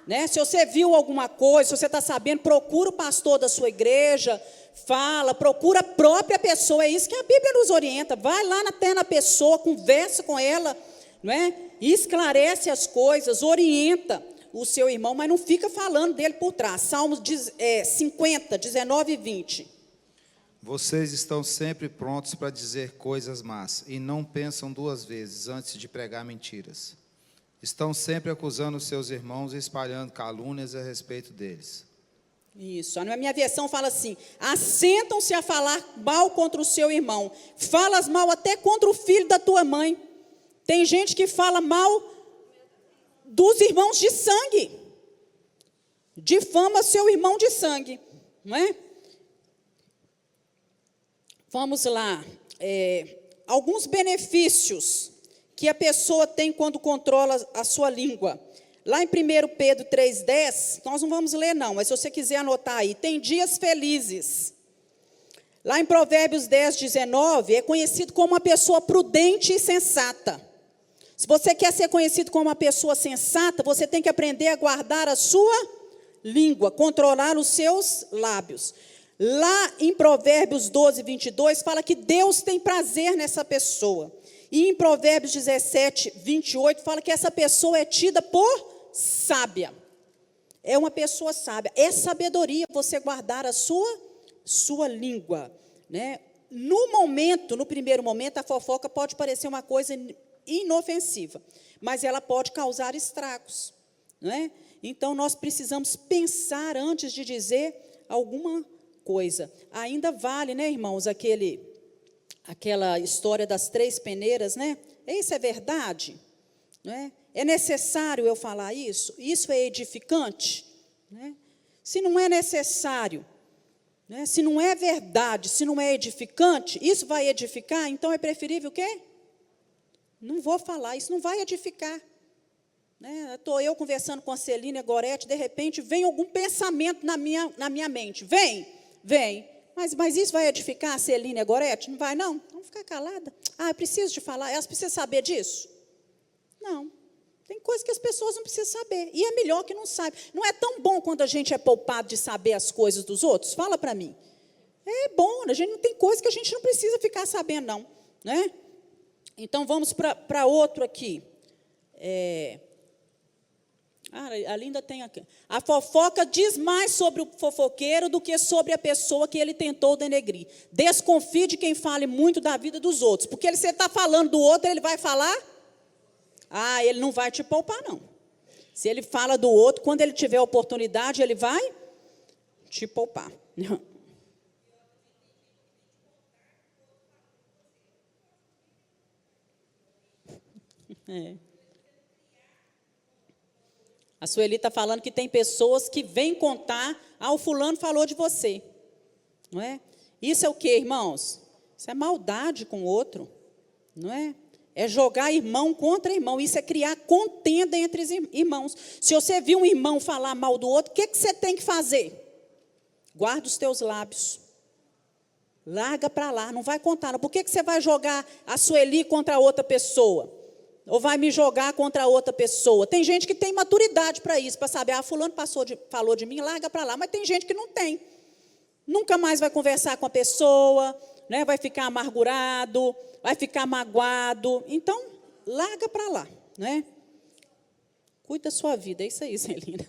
Né? Se você viu alguma coisa, se você está sabendo, procura o pastor da sua igreja, fala, procura a própria pessoa. É isso que a Bíblia nos orienta. Vai lá até na pessoa, conversa com ela, não é? Esclarece as coisas, orienta o seu irmão, mas não fica falando dele por trás. Salmos 50, 19 e 20. Vocês estão sempre prontos para dizer coisas más e não pensam duas vezes antes de pregar mentiras. Estão sempre acusando seus irmãos e espalhando calúnias a respeito deles. Isso, a minha versão fala assim: assentam-se a falar mal contra o seu irmão, falas mal até contra o filho da tua mãe. Tem gente que fala mal dos irmãos de sangue, difama seu irmão de sangue, não é? Vamos lá, alguns benefícios que a pessoa tem quando controla a sua língua. Lá em 1 Pedro 3,10, nós não vamos ler não, mas se você quiser anotar aí, tem dias felizes. Lá em Provérbios 10, 19, é conhecido como uma pessoa prudente e sensata. Se você quer ser conhecido como uma pessoa sensata, você tem que aprender a guardar a sua língua, controlar os seus lábios. Lá em Provérbios 12, 22, fala que Deus tem prazer nessa pessoa. E em Provérbios 17, 28, fala que essa pessoa é tida por sábia. É uma pessoa sábia. É sabedoria você guardar a sua língua, né? No primeiro momento, a fofoca pode parecer uma coisa inofensiva, mas ela pode causar estragos, né? Então, nós precisamos pensar antes de dizer alguma coisa. Ainda vale, né, irmãos, aquela história das 3 peneiras, né? Isso é verdade? Né? É necessário eu falar isso? Isso é edificante? Né? Se não é necessário, né? Se não é verdade, se não é edificante, isso vai edificar? Então é preferível o quê? Não vou falar, isso não vai edificar. Né? Estou eu conversando com a Celina Gorete, de repente vem algum pensamento na minha mente. Vem. Mas isso vai edificar a Celina Gorete? Não vai, não? Vamos ficar calada. Eu preciso de falar. Elas precisam saber disso? Não. Tem coisas que as pessoas não precisam saber. E é melhor que não saibam. Não é tão bom quando a gente é poupado de saber as coisas dos outros? Fala para mim. É bom, a gente não tem coisa que a gente não precisa ficar sabendo, não. Né? Então, vamos para outro aqui. A Linda tem aqui. A fofoca diz mais sobre o fofoqueiro do que sobre a pessoa que ele tentou denegrir. Desconfie de quem fale muito da vida dos outros. Porque se ele está falando do outro, ele vai falar? Ele não vai te poupar, não. Se ele fala do outro, quando ele tiver oportunidade, ele vai te poupar. A Sueli está falando que tem pessoas que vêm contar, o fulano falou de você. Não é? Isso é o quê, irmãos? Isso é maldade com o outro. Não é? É jogar irmão contra irmão. Isso é criar contenda entre os irmãos. Se você viu um irmão falar mal do outro, o que você tem que fazer? Guarda os teus lábios. Larga para lá, não vai contar. Por que você vai jogar a Sueli contra outra pessoa? Ou vai me jogar contra outra pessoa? Tem gente que tem maturidade para isso, para saber, fulano falou de mim, larga para lá. Mas tem gente que não tem. Nunca mais vai conversar com a pessoa, né? Vai ficar amargurado, vai ficar magoado. Então, larga para lá. Né? Cuida da sua vida, é isso aí, Celina.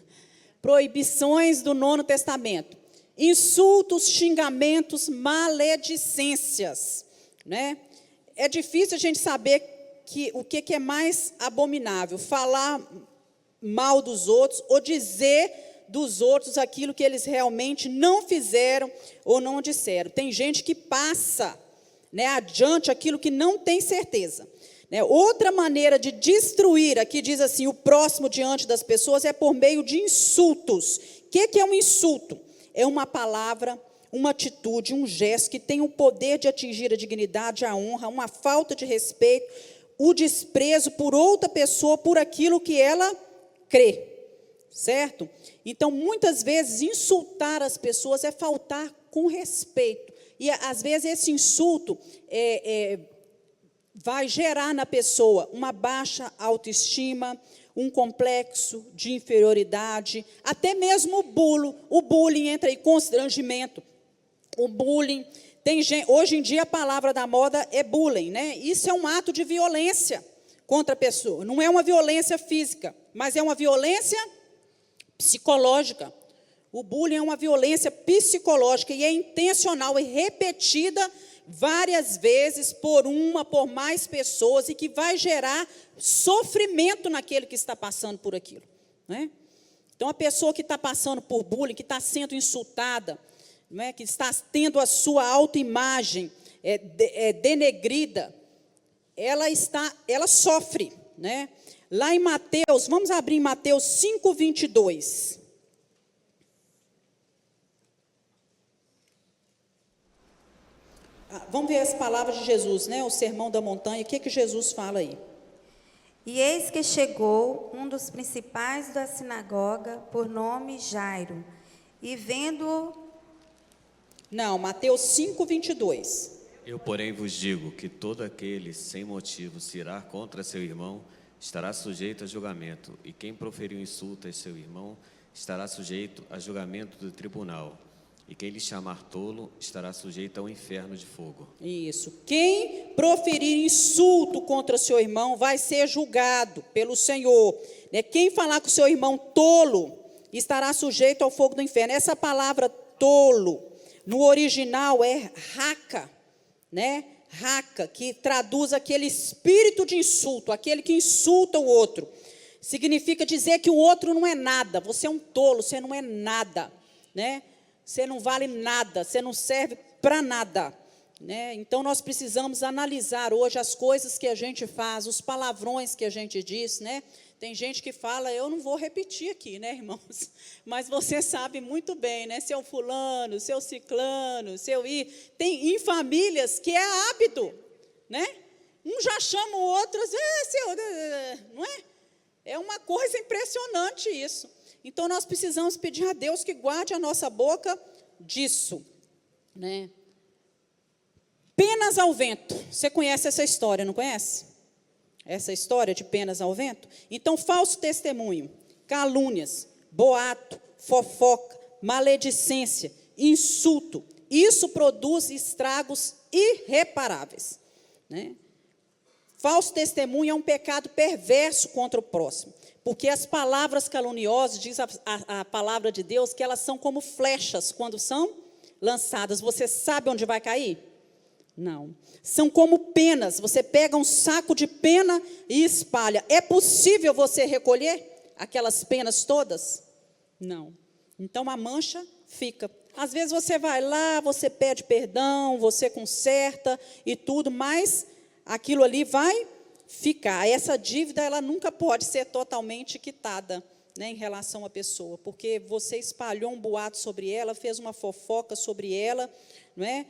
Proibições do Novo Testamento. Insultos, xingamentos, maledicências. Né? É difícil a gente saber o que é mais abominável, falar mal dos outros ou dizer dos outros aquilo que eles realmente não fizeram ou não disseram. Tem gente que passa, né, adiante aquilo que não tem certeza. Né? Outra maneira de destruir, aqui diz assim, o próximo diante das pessoas é por meio de insultos. O que é um insulto? É uma palavra, uma atitude, um gesto que tem o poder de atingir a dignidade, a honra, uma falta de respeito, o desprezo por outra pessoa, por aquilo que ela crê, certo? Então, muitas vezes, insultar as pessoas é faltar com respeito. E, às vezes, esse insulto vai gerar na pessoa uma baixa autoestima, um complexo de inferioridade, até mesmo o bullying entra em constrangimento. O bullying... hoje em dia, a palavra da moda é bullying, né? Isso é um ato de violência contra a pessoa. Não é uma violência física, mas é uma violência psicológica. O bullying é uma violência psicológica e é intencional e repetida várias vezes por mais pessoas e que vai gerar sofrimento naquele que está passando por aquilo. Né? Então, a pessoa que está passando por bullying, que está sendo insultada, não é? Que está tendo a sua autoimagem denegrida, ela sofre. Né? Lá em Mateus, vamos abrir em Mateus 5, 22. Vamos ver as palavras de Jesus, né? O Sermão da Montanha, o que Jesus fala aí? E eis que chegou um dos principais da sinagoga, por nome Jairo, e vendo-o... Não, Mateus 5, 22. Eu, porém, vos digo que todo aquele, sem motivo, se irá contra seu irmão, estará sujeito a julgamento, e quem proferir um insulto a seu irmão, estará sujeito a julgamento do tribunal. E quem lhe chamar tolo estará sujeito ao inferno de fogo. Isso. Quem proferir insulto contra seu irmão vai ser julgado pelo Senhor. Quem falar com seu irmão tolo estará sujeito ao fogo do inferno. Essa palavra tolo, no original é raca, né? Raca, que traduz aquele espírito de insulto, aquele que insulta o outro. Significa dizer que o outro não é nada. Você é um tolo, você não é nada, né? Você não vale nada, você não serve para nada, né? Então, nós precisamos analisar hoje as coisas que a gente faz, os palavrões que a gente diz, né? Tem gente que fala, eu não vou repetir aqui, né, irmãos? Mas você sabe muito bem, né? Seu fulano, seu ciclano, seu i. Tem em famílias que é hábito, né? Um já chama o outro, não é? É uma coisa impressionante isso. Então, nós precisamos pedir a Deus que guarde a nossa boca disso, né? Penas ao vento. Você conhece essa história, não conhece? Essa história de penas ao vento? Então, falso testemunho, calúnias, boato, fofoca, maledicência, insulto. Isso produz estragos irreparáveis, né? Falso testemunho é um pecado perverso contra o próximo. Porque as palavras caluniosas, diz a palavra de Deus, que elas são como flechas quando são lançadas. Você sabe onde vai cair? Não. São como penas. Você pega um saco de pena e espalha. É possível você recolher aquelas penas todas? Não. Então a mancha fica. Às vezes você vai lá, você pede perdão, você conserta e tudo, mas aquilo ali vai ficar. Essa dívida, ela nunca pode ser totalmente quitada, né, em relação à pessoa, porque você espalhou um boato sobre ela, fez uma fofoca sobre ela, não é?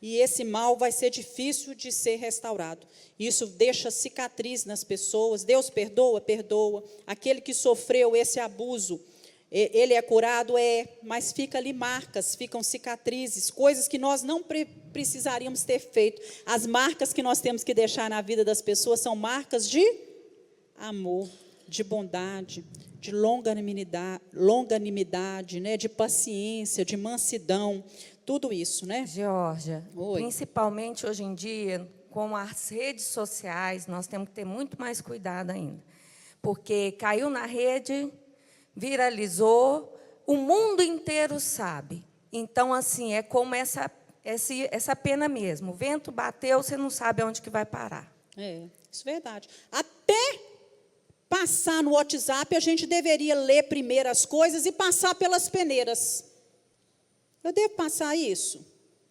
E esse mal vai ser difícil de ser restaurado. Isso deixa cicatriz nas pessoas. Deus perdoa? Perdoa. Aquele que sofreu esse abuso, ele é curado? É, mas fica ali marcas, ficam cicatrizes, coisas que nós não precisaríamos ter feito. As marcas que nós temos que deixar na vida das pessoas são marcas de amor, de bondade, de longanimidade, né, de paciência, de mansidão, tudo isso, né? Georgia, principalmente hoje em dia, com as redes sociais, nós temos que ter muito mais cuidado ainda. Porque caiu na rede, viralizou, o mundo inteiro sabe. Então, assim, é como essa pena mesmo. O vento bateu, você não sabe aonde que vai parar. É, isso é verdade. Até passar no WhatsApp, a gente deveria ler primeiro as coisas e passar pelas peneiras. Eu devo passar isso?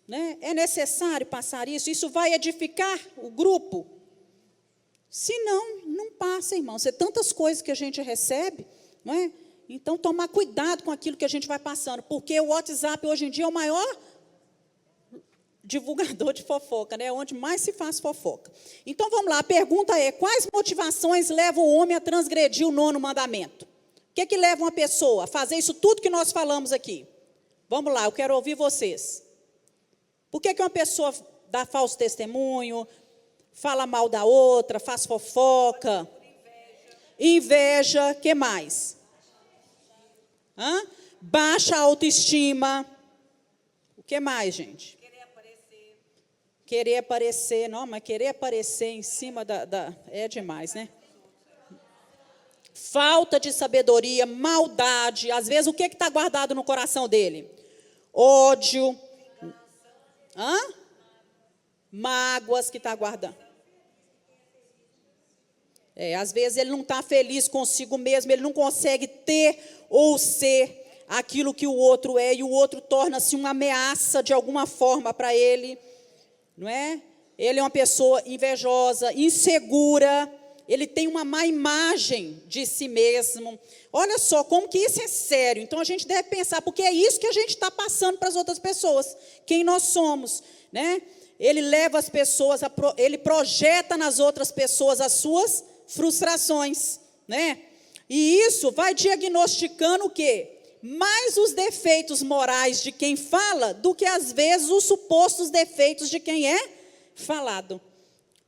Né? É necessário passar isso? Isso vai edificar o grupo? Se não, não passa, irmão. São tantas coisas que a gente recebe, não é? Então, tomar cuidado com aquilo que a gente vai passando, porque o WhatsApp, hoje em dia, é o maior divulgador de fofoca, né? Onde mais se faz fofoca. Então, vamos lá, a pergunta é, quais motivações levam o homem a transgredir o 9º mandamento? O que leva uma pessoa a fazer isso tudo que nós falamos aqui? Vamos lá, eu quero ouvir vocês. Por que uma pessoa dá falso testemunho, fala mal da outra, faz fofoca? Inveja, o que mais? Baixa autoestima. O que mais, gente? Querer aparecer. Não, mas querer aparecer em cima é demais, né? Falta de sabedoria, maldade. Às vezes, o que está guardado no coração dele? Ódio. Mágoas que está guardando. Às vezes ele não está feliz consigo mesmo, ele não consegue ter ou ser aquilo que o outro é, e o outro torna-se uma ameaça de alguma forma para ele, não é? Ele é uma pessoa invejosa, insegura, ele tem uma má imagem de si mesmo. Olha só como que isso é sério. Então a gente deve pensar, porque é isso que a gente está passando para as outras pessoas, quem nós somos, né? Ele leva as pessoas, ele projeta nas outras pessoas as suas frustrações, né? E isso vai diagnosticando o quê? Mais os defeitos morais de quem fala do que, às vezes, os supostos defeitos de quem é falado.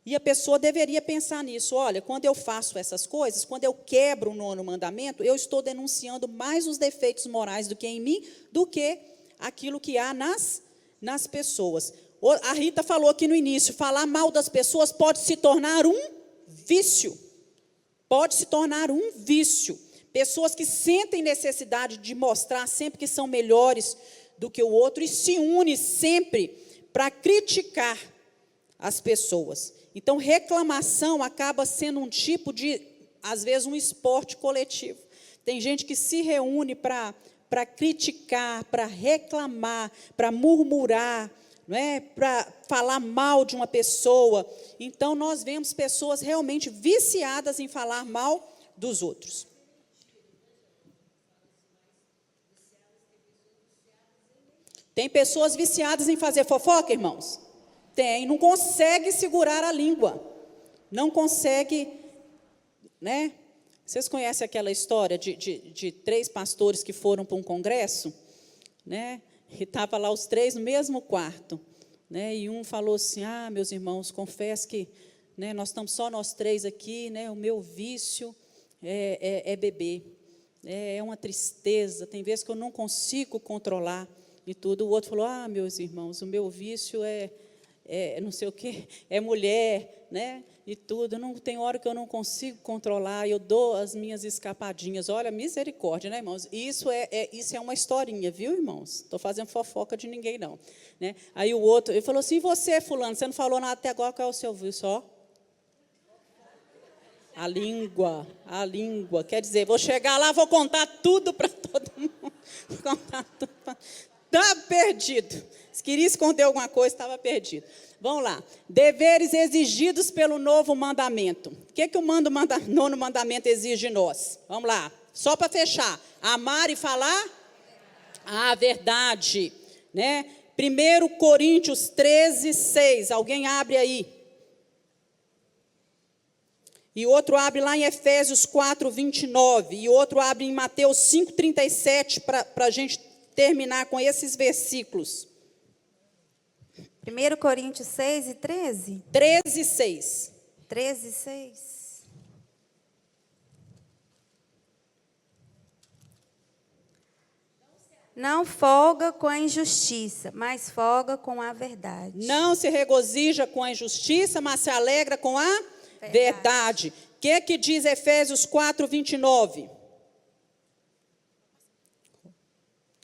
E a pessoa deveria pensar nisso. Olha, quando eu faço essas coisas, quando eu quebro o 9º mandamento, eu estou denunciando mais os defeitos morais do que em mim, do que aquilo que há nas pessoas. A Rita falou aqui no início, falar mal das pessoas pode se tornar um vício. Pode se tornar um vício. Pessoas que sentem necessidade de mostrar sempre que são melhores do que o outro e se unem sempre para criticar as pessoas. Então, reclamação acaba sendo um tipo de, às vezes, um esporte coletivo. Tem gente que se reúne para criticar, para reclamar, para murmurar, não é? Para falar mal de uma pessoa. Então, nós vemos pessoas realmente viciadas em falar mal dos outros. Tem pessoas viciadas em fazer fofoca, irmãos? Tem, não consegue segurar a língua. Não consegue, né? Vocês conhecem aquela história de 3 pastores que foram para um congresso, né? E estavam lá os 3 no mesmo quarto, né? E um falou assim: meus irmãos, confesso que, né, nós estamos só nós 3 aqui, né? O meu vício é beber. É uma tristeza, tem vezes que eu não consigo controlar e tudo. O outro falou: meus irmãos, o meu vício é não sei o quê, é mulher, né? E tudo. Não tem hora que eu não consigo controlar, eu dou as minhas escapadinhas. Olha, misericórdia, né, irmãos? Isso é uma historinha, viu, irmãos? Estou fazendo fofoca de ninguém, não. Né? Aí o outro, ele falou assim: você, fulano, você não falou nada até agora, qual é o seu vício? Ó. A língua. Quer dizer, vou chegar lá, vou contar tudo para todo mundo. Vou contar tudo para... Está perdido. Se queria esconder alguma coisa, estava perdido. Vamos lá. Deveres exigidos pelo novo mandamento. O que o nono mandamento exige de nós? Vamos lá. Só para fechar. Amar e falar a verdade. Né? 1 Coríntios 13, 6. Alguém abre aí. E outro abre lá em Efésios 4, 29. E outro abre em Mateus 5, 37, para a gente terminar com esses versículos. 1 Coríntios 6 e 13? 13, 6. 13, 6. Não folga com a injustiça, mas folga com a verdade. Não se regozija com a injustiça, mas se alegra com a verdade. O que diz Efésios 4, 29?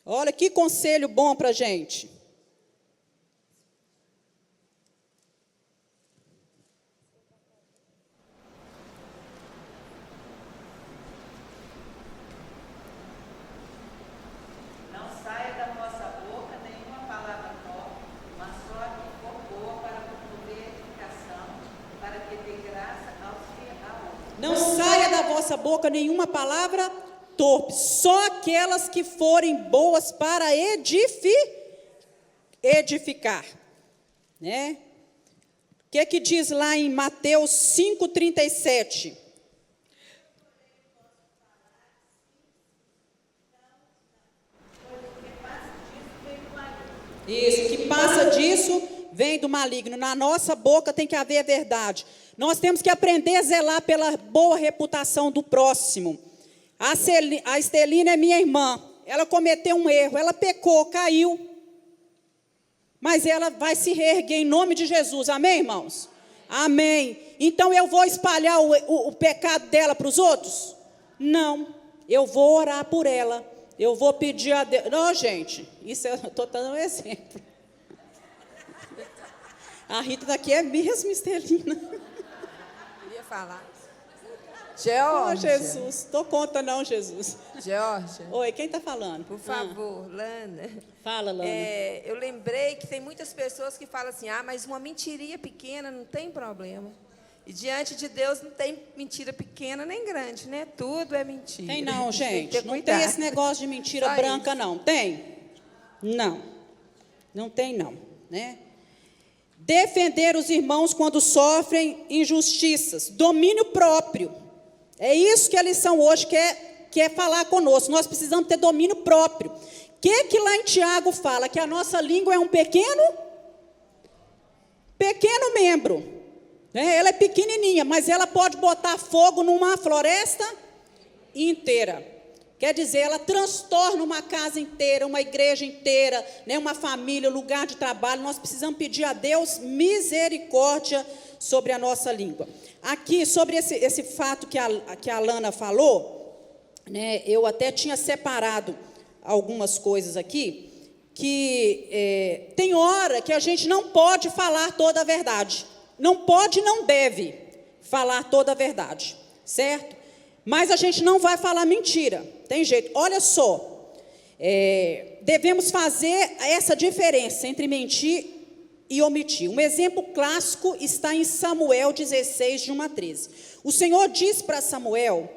Olha que conselho bom para a gente. Não saia da vossa boca nenhuma palavra torpe, mas só a que for boa para promover edificação, para que dê graça aos que a ouvem. Não saia da vossa boca nenhuma palavra torpe, só aquelas que forem boas para edificar. Né? O que diz lá em Mateus 5, 37? Isso, que passa disso vem do maligno. Na nossa boca tem que haver a verdade. Nós temos que aprender a zelar pela boa reputação do próximo. A Estelina é minha irmã. Ela cometeu um erro, ela pecou, caiu. Mas ela vai se reerguer em nome de Jesus. Amém, irmãos? Amém. Então eu vou espalhar o pecado dela para os outros? Não. Eu vou orar por ela. Eu vou pedir a Deus. Não, gente, isso eu estou dando um exemplo. A Rita daqui é mesmo Estelina. Queria falar. Oh, Jesus, tô conta não, Jesus. Georgia. Oi, quem está falando? Por favor, Lana. Fala, Lana. Eu lembrei que tem muitas pessoas que falam assim: mas uma mentirinha pequena não tem problema. E diante de Deus não tem mentira pequena nem grande, né? Tudo é mentira. Tem não, gente. Tem não tem esse negócio de mentira Só branca, isso. não. Tem? Não. Não tem, não. Né? Defender os irmãos quando sofrem injustiças. Domínio próprio. É isso que a lição hoje quer falar conosco. Nós precisamos ter domínio próprio. O que lá em Tiago fala? Que a nossa língua é um pequeno membro. Né? Ela é pequenininha, mas ela pode botar fogo numa floresta inteira. Quer dizer, ela transtorna uma casa inteira, uma igreja inteira, né, uma família, lugar de trabalho. Nós precisamos pedir a Deus misericórdia sobre a nossa língua. Aqui, sobre esse fato que a Lana falou, né, eu até tinha separado algumas coisas aqui, que tem hora que a gente não pode falar toda a verdade. Não pode e não deve falar toda a verdade, certo? Mas a gente não vai falar mentira, tem jeito. Olha só, devemos fazer essa diferença entre mentir e omitir. Um exemplo clássico está em Samuel 16, de 1 a 13. O Senhor disse para Samuel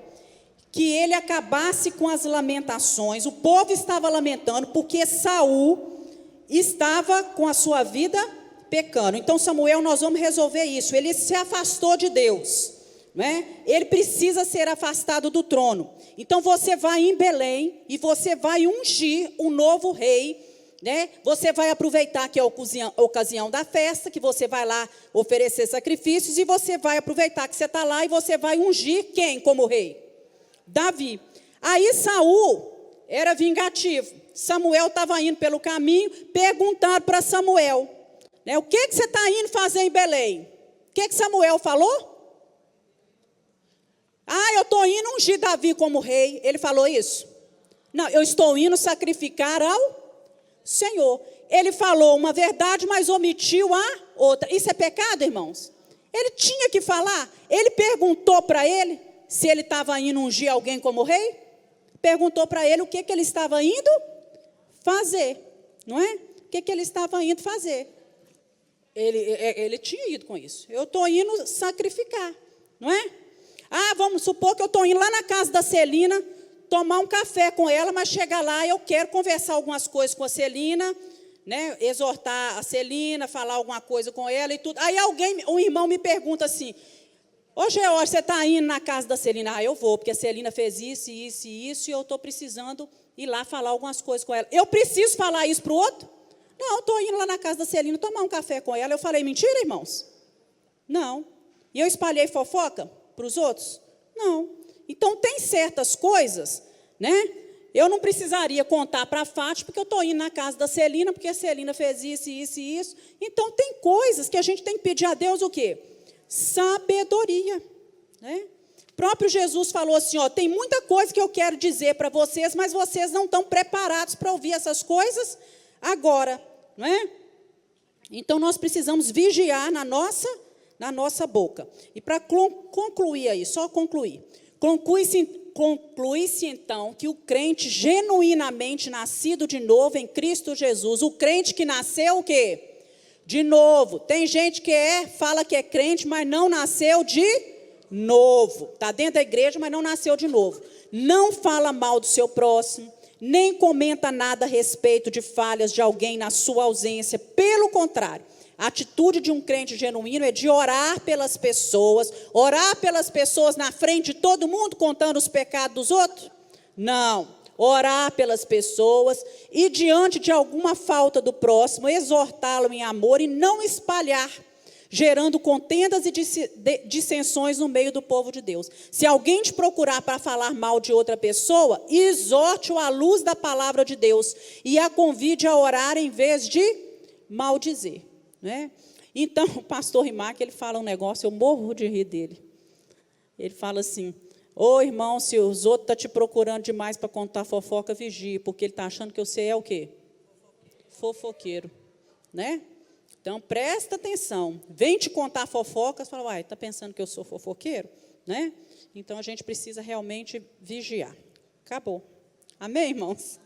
que ele acabasse com as lamentações. O povo estava lamentando porque Saul estava com a sua vida pecando. Então, Samuel, nós vamos resolver isso. Ele se afastou de Deus, né? Ele precisa ser afastado do trono. Então, você vai em Belém e você vai ungir um novo rei, né? Você vai aproveitar que é a ocasião da festa, que você vai lá oferecer sacrifícios, e você vai aproveitar que você está lá e você vai ungir quem como rei? Davi. Aí Saul era vingativo. Samuel estava indo pelo caminho, perguntaram para Samuel, né, o que você está indo fazer em Belém? O que Samuel falou? Eu estou indo ungir Davi como rei. Ele falou isso? Não, eu estou indo sacrificar ao Senhor. Ele falou uma verdade, mas omitiu a outra. Isso é pecado, irmãos? Ele tinha que falar. Ele perguntou para ele se ele estava indo ungir alguém como rei. Perguntou para ele o que ele estava indo fazer, não é? O que ele estava indo fazer. Ele tinha ido com isso. Eu estou indo sacrificar, não é? Vamos supor que eu estou indo lá na casa da Celina, tomar um café com ela, mas chegar lá, eu quero conversar algumas coisas com a Celina, né? Exortar a Celina, falar alguma coisa com ela e tudo. Aí um irmão me pergunta assim, ô George, você está indo na casa da Celina? Eu vou, porque a Celina fez isso, isso e isso, e eu estou precisando ir lá falar algumas coisas com ela. Eu preciso falar isso para o outro? Não, estou indo lá na casa da Celina tomar um café com ela. Eu falei mentira, irmãos? Não. E eu espalhei fofoca para os outros? Não. Então, tem certas coisas, né? Eu não precisaria contar para a Fátima, porque eu estou indo na casa da Celina, porque a Celina fez isso, isso e isso. Então, tem coisas que a gente tem que pedir a Deus o quê? Sabedoria, né? O próprio Jesus falou assim, tem muita coisa que eu quero dizer para vocês, mas vocês não estão preparados para ouvir essas coisas agora, não é? Então, nós precisamos vigiar na nossa boca. E para concluir aí, só concluir. Conclui-se, então, que o crente genuinamente nascido de novo em Cristo Jesus, o crente que nasceu o quê? De novo. Tem gente que fala que é crente, mas não nasceu de novo. Está dentro da igreja, mas não nasceu de novo. Não fala mal do seu próximo, nem comenta nada a respeito de falhas de alguém na sua ausência. Pelo contrário, a atitude de um crente genuíno é de orar pelas pessoas na frente de todo mundo, contando os pecados dos outros? Não. Orar pelas pessoas e, diante de alguma falta do próximo, exortá-lo em amor e não espalhar, gerando contendas e dissensões no meio do povo de Deus. Se alguém te procurar para falar mal de outra pessoa, exorte-o à luz da palavra de Deus e a convide a orar em vez de maldizer. Né? Então, o pastor Rimac, ele fala um negócio, eu morro de rir dele. Ele fala assim, irmão, se os outros estão te procurando demais para contar fofoca, vigie, porque ele está achando que você é o quê? Fofoqueiro. Né? Então, presta atenção. Vem te contar fofocas, fala, está pensando que eu sou fofoqueiro? Né? Então, a gente precisa realmente vigiar. Acabou. Amém, irmãos?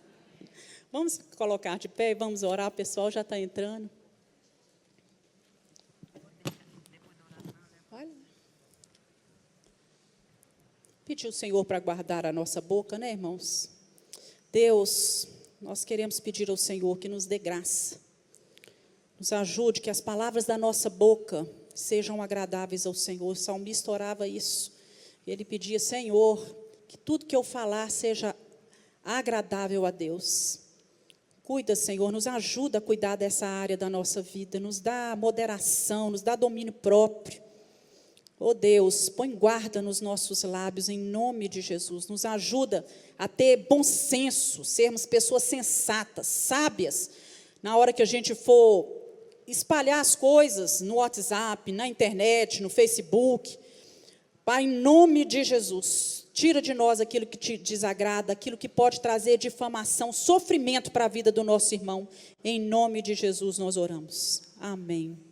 Vamos colocar de pé e vamos orar, o pessoal já está entrando. Pedir ao Senhor para guardar a nossa boca, né, irmãos? Deus, nós queremos pedir ao Senhor que nos dê graça. Nos ajude, que as palavras da nossa boca sejam agradáveis ao Senhor. O salmista orava isso. Ele pedia, Senhor, que tudo que eu falar seja agradável a Deus. Cuida, Senhor, nos ajuda a cuidar dessa área da nossa vida. Nos dá moderação, nos dá domínio próprio. Oh Deus, põe guarda nos nossos lábios, em nome de Jesus. Nos ajuda a ter bom senso, sermos pessoas sensatas, sábias, na hora que a gente for espalhar as coisas no WhatsApp, na internet, no Facebook. Pai, em nome de Jesus, tira de nós aquilo que te desagrada, aquilo que pode trazer difamação, sofrimento para a vida do nosso irmão. Em nome de Jesus nós oramos. Amém.